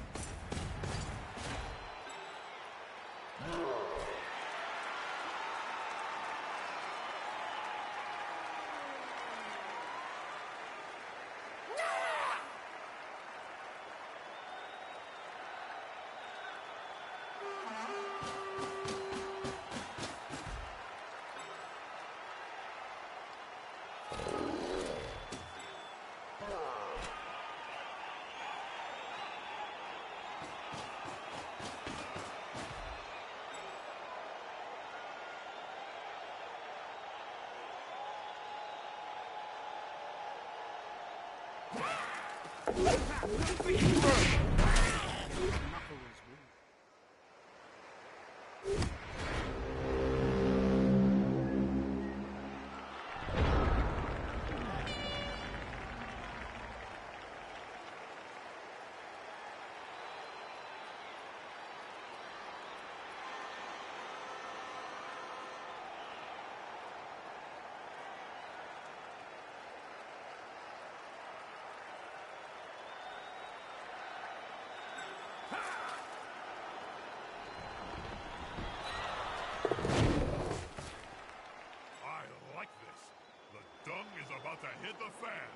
Dung is about to hit the fan.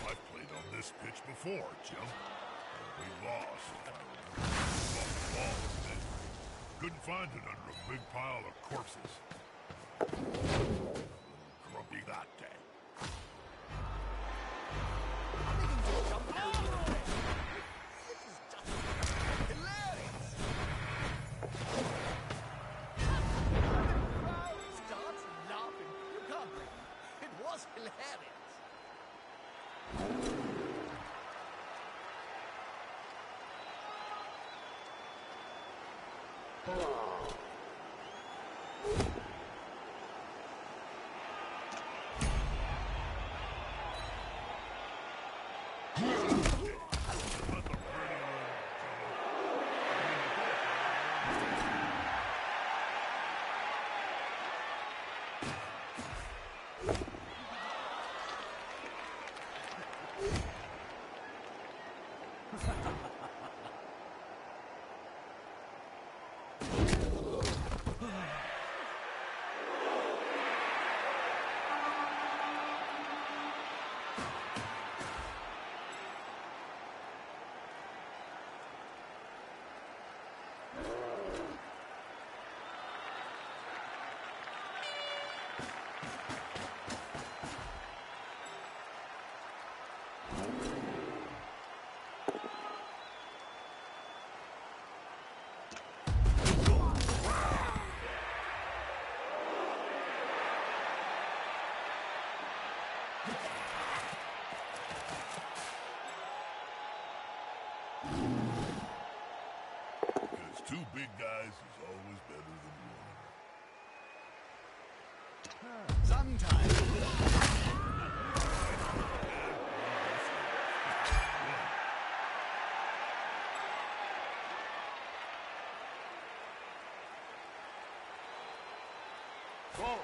I've played on this pitch before, Jim. We lost. Couldn't find it under a big pile of corpses. Grumpy that day. This is just hilarious! The crowd starts laughing. You can't blame them. It was hilarious. big guys is always better than one. Sometimes. Go!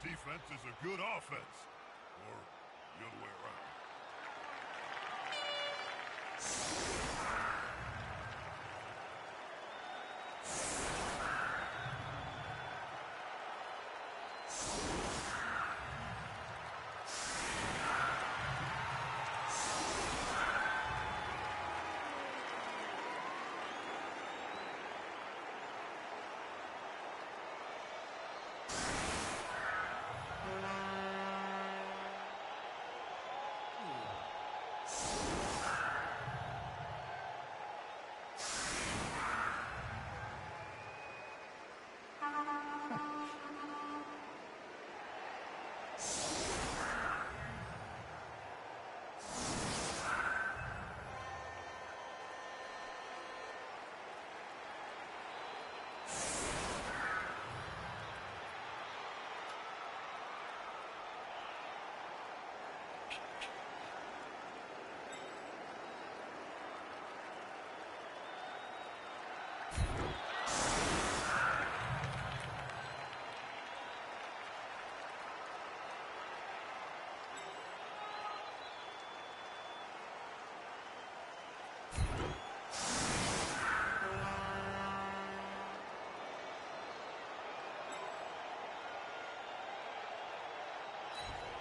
Defense is a good offense. Or the other way around.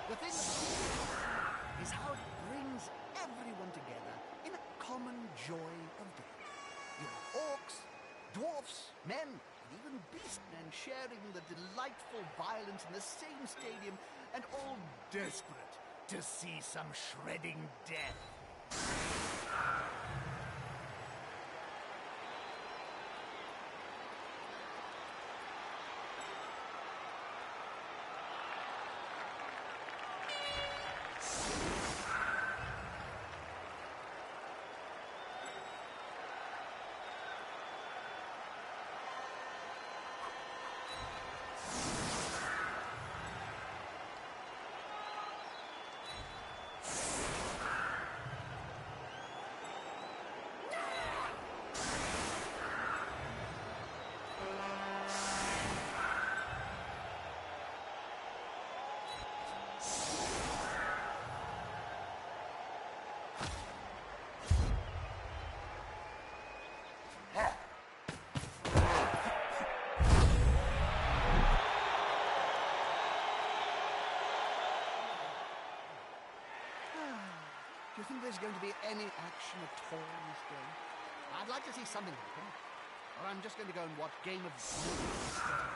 The thing about it is how it brings everyone together in a common joy of death. You have orcs, dwarfs, men, and even beastmen sharing the delightful violence in the same stadium and all desperate to see some shredding death. Do you think there's going to be any action at all in this game? I'd like to see something happen. Or I'm just going to go and watch Game of Thrones instead.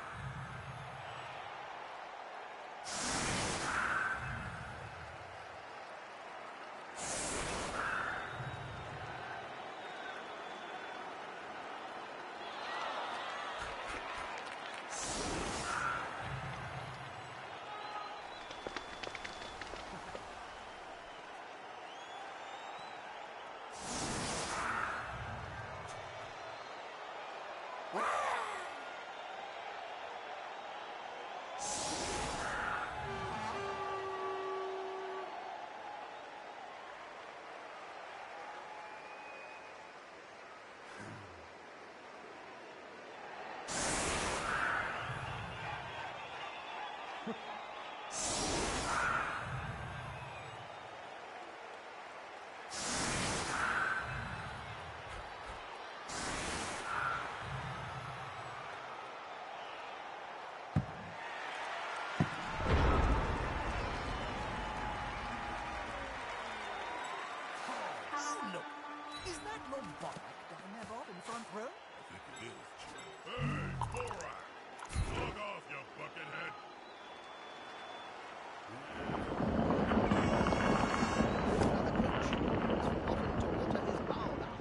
robotic to have Bob in front row? I think it is, Jim. Hey, Borak! Log off, you buckethead! Offered to water his bow now.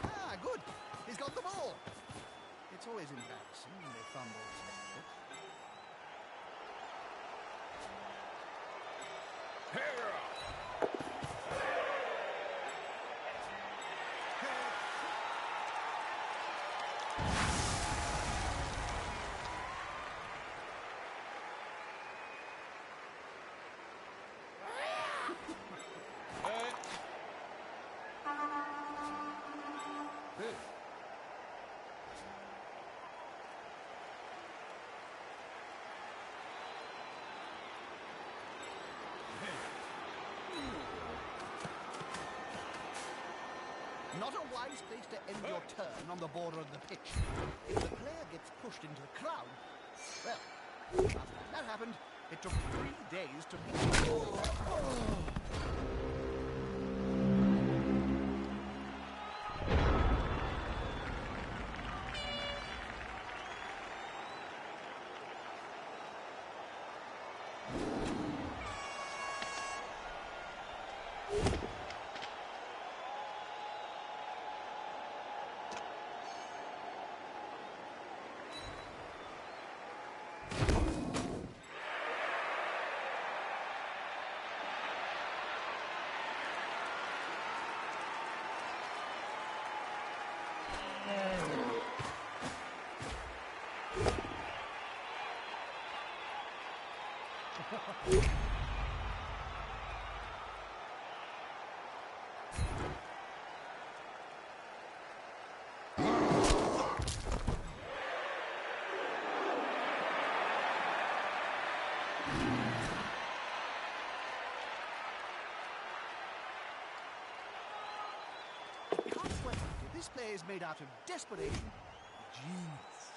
Ah, good. He's got the ball. It's always embarrassing when they fumble like that. Not a wise place to end your turn on the border of the pitch. If the player gets pushed into the crowd, well, last time that happened, it took 3 days to beat. Consequently, this play is made out of desperation, genius.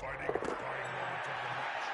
fighting at the dying moments of the match.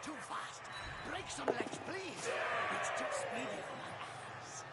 Too fast. Break some legs, please. It's too speedy for my eyes.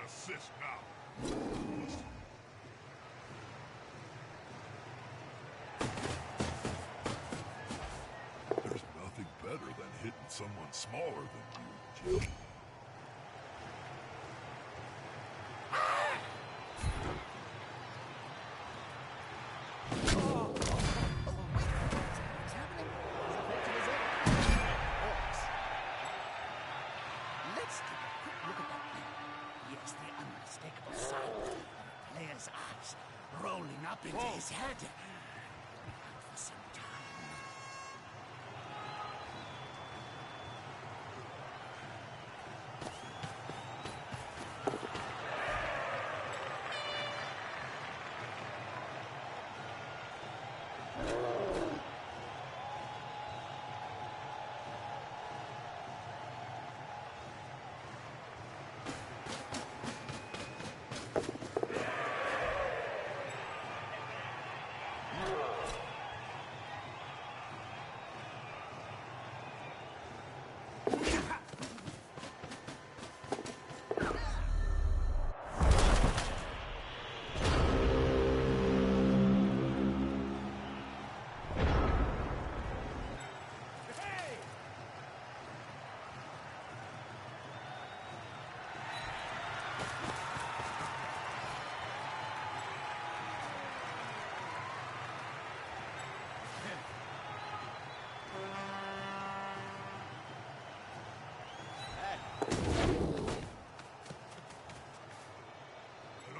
Assist now. There's nothing better than hitting someone smaller than you, Jim. Up into his head. Out for some time.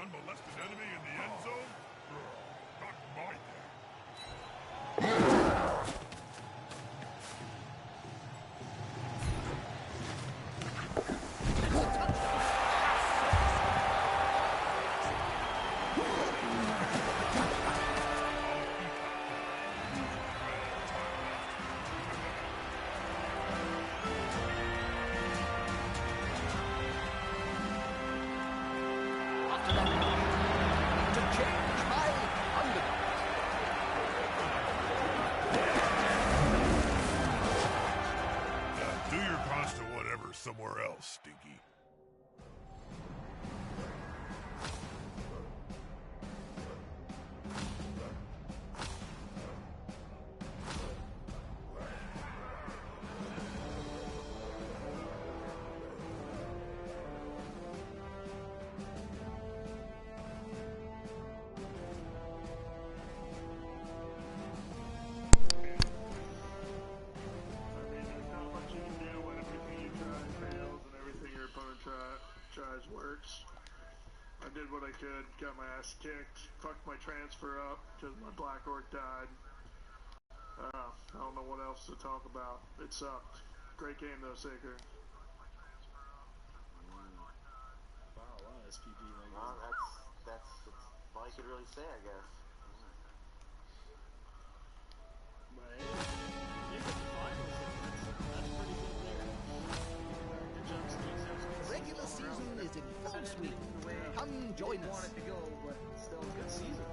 Unmolested enemy in the end zone? Not my day. Somewhere else, Stinky. There's not much you can do when did what I could, got my ass kicked, fucked my transfer up because my Black Orc died. I don't know what else to talk about. It sucked. Great game though, Saker. Wow, a lot of SPP that well, that's all you could really say, I guess. But hey, you get the finals. That's pretty good there. Good job, Steve. Regular season is in full swing. Come join us. Wanted to go, but still a good season.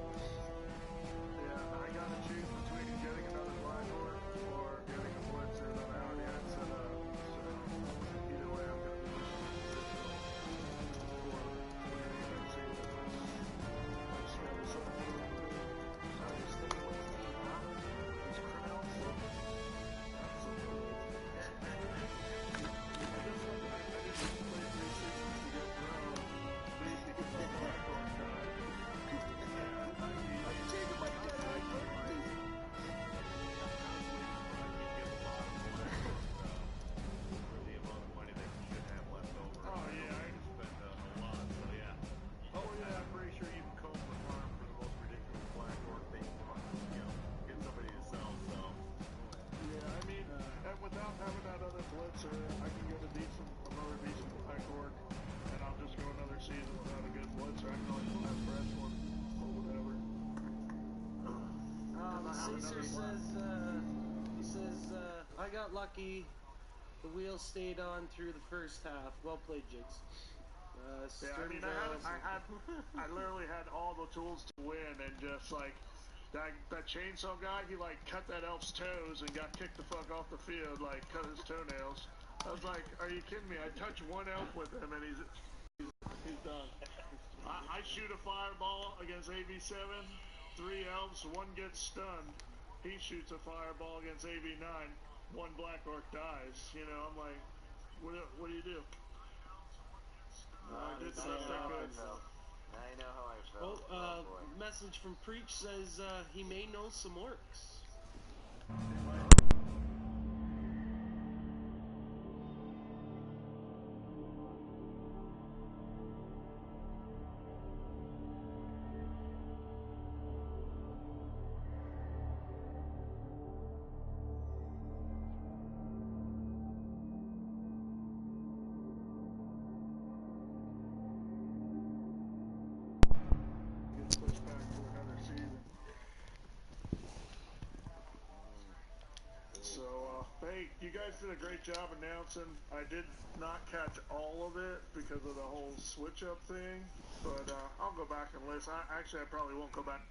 Yeah, I got to choose between getting another Black Orc or getting a Blitzer that I already had set up. So either way, I'm going to be I can get another decent Black Orc, and I'll just go another season without a good Blitzer. I can always go that fresh one, or whatever. Caesar says, I got lucky. The wheels stayed on through the first half. Well played, Jigs. Yeah, I mean, I literally had all the tools to win, and just like, that chainsaw guy, he like cut that elf's toes and got kicked the fuck off the field, like cut his toenails. I was like, are you kidding me? I touched one elf with him and he's done. I shoot a fireball against AV7, 3 elves, 1 gets stunned. He shoots a fireball against AV9, 1 Black Orc dies. You know, I'm like, what do you do? I did stuff that good. I know how I felt. Oh, message from Preach says he may know some orcs. Hey, you guys did a great job announcing. I did not catch all of it because of the whole switch-up thing, but I'll go back and listen. Actually, I probably won't go back.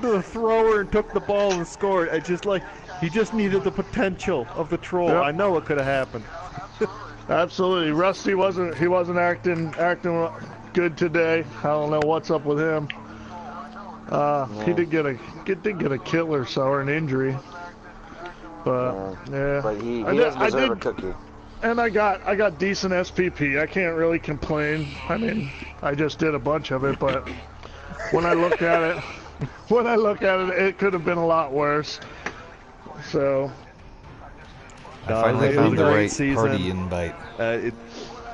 The thrower and took the ball and scored. I just like he just needed the potential of the troll. Yep. I know it could have happened. Absolutely, Rusty wasn't acting good today. I don't know what's up with him. He did get a kill or so or an injury, but yeah. But he doesn't deserve a cookie. And I got decent SPP. I can't really complain. I mean, I just did a bunch of it, but when I look at it. When I look at it, it could have been a lot worse. So, I finally found the right season. party invite.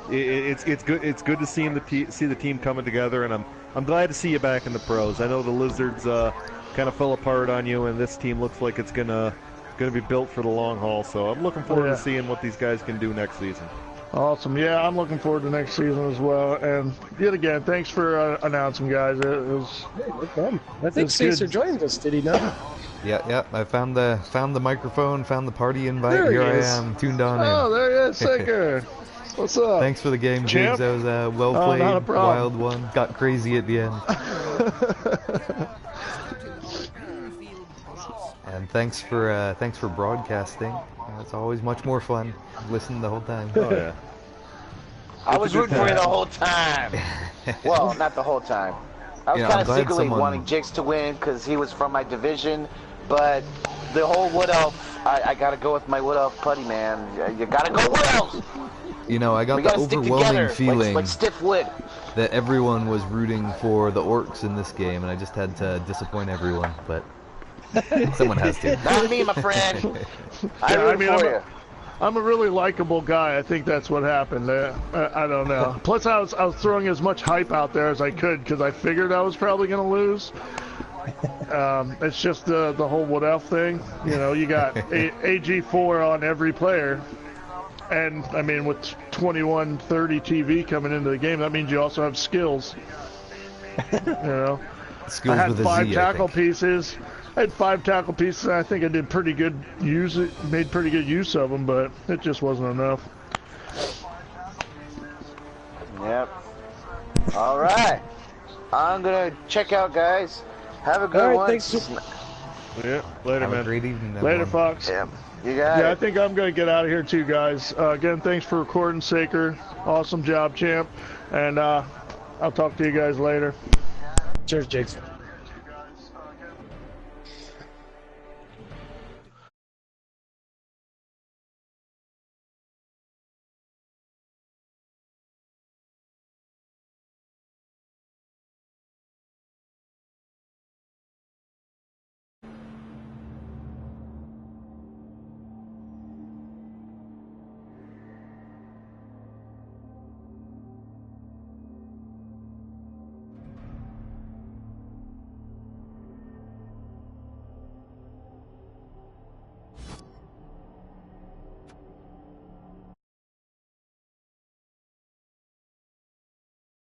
It's good. It's good to see the team coming together, and I'm glad to see you back in the pros. I know the Lizards kind of fell apart on you, and this team looks like it's gonna be built for the long haul. So I'm looking forward to seeing what these guys can do next season. Awesome. Yeah, I'm looking forward to next season as well. And yet again, thanks for announcing, guys. It was. Hey, no problem. I think Caesar joined us. Did he not? Yeah. I found the microphone, found the party invite. Here I am, tuned on in. Oh, there he is, Sicker. What's up? Thanks for the game, James. That was a well played, wild one. Got crazy at the end. And thanks for broadcasting. It's always much more fun. Listen the whole time. Oh yeah. I was rooting for you the whole time. Well, not the whole time. I was kind of secretly wanting Jigs to win because he was from my division, but the whole Wood Elf, I gotta go with my Wood Elf putty, man. You gotta go Wood Elf. You know, I got the overwhelming feeling like stiff wood that everyone was rooting for the Orcs in this game, and I just had to disappoint everyone, but someone has to. Not me, my friend. I'm a really likable guy. I think that's what happened. I don't know. Plus, I was throwing as much hype out there as I could because I figured I was probably going to lose. It's just the whole Wood Elf thing. You know, you got AG4 on every player. And, I mean, with 2130 TV coming into the game, that means you also have skills. You know? Skills I had with a 5 Z, tackle pieces. I had 5 tackle pieces, and I think I did pretty good made pretty good use of them, but it just wasn't enough. Yep. All right. I'm going to check out, guys. Have a good one. Thanks. Yeah, later, man. Have a great evening, Later, Fox. Yeah. You got it. I think I'm going to get out of here too, guys. Again, thanks for recording, Saker. Awesome job, champ. And I'll talk to you guys later. Cheers, Jakes.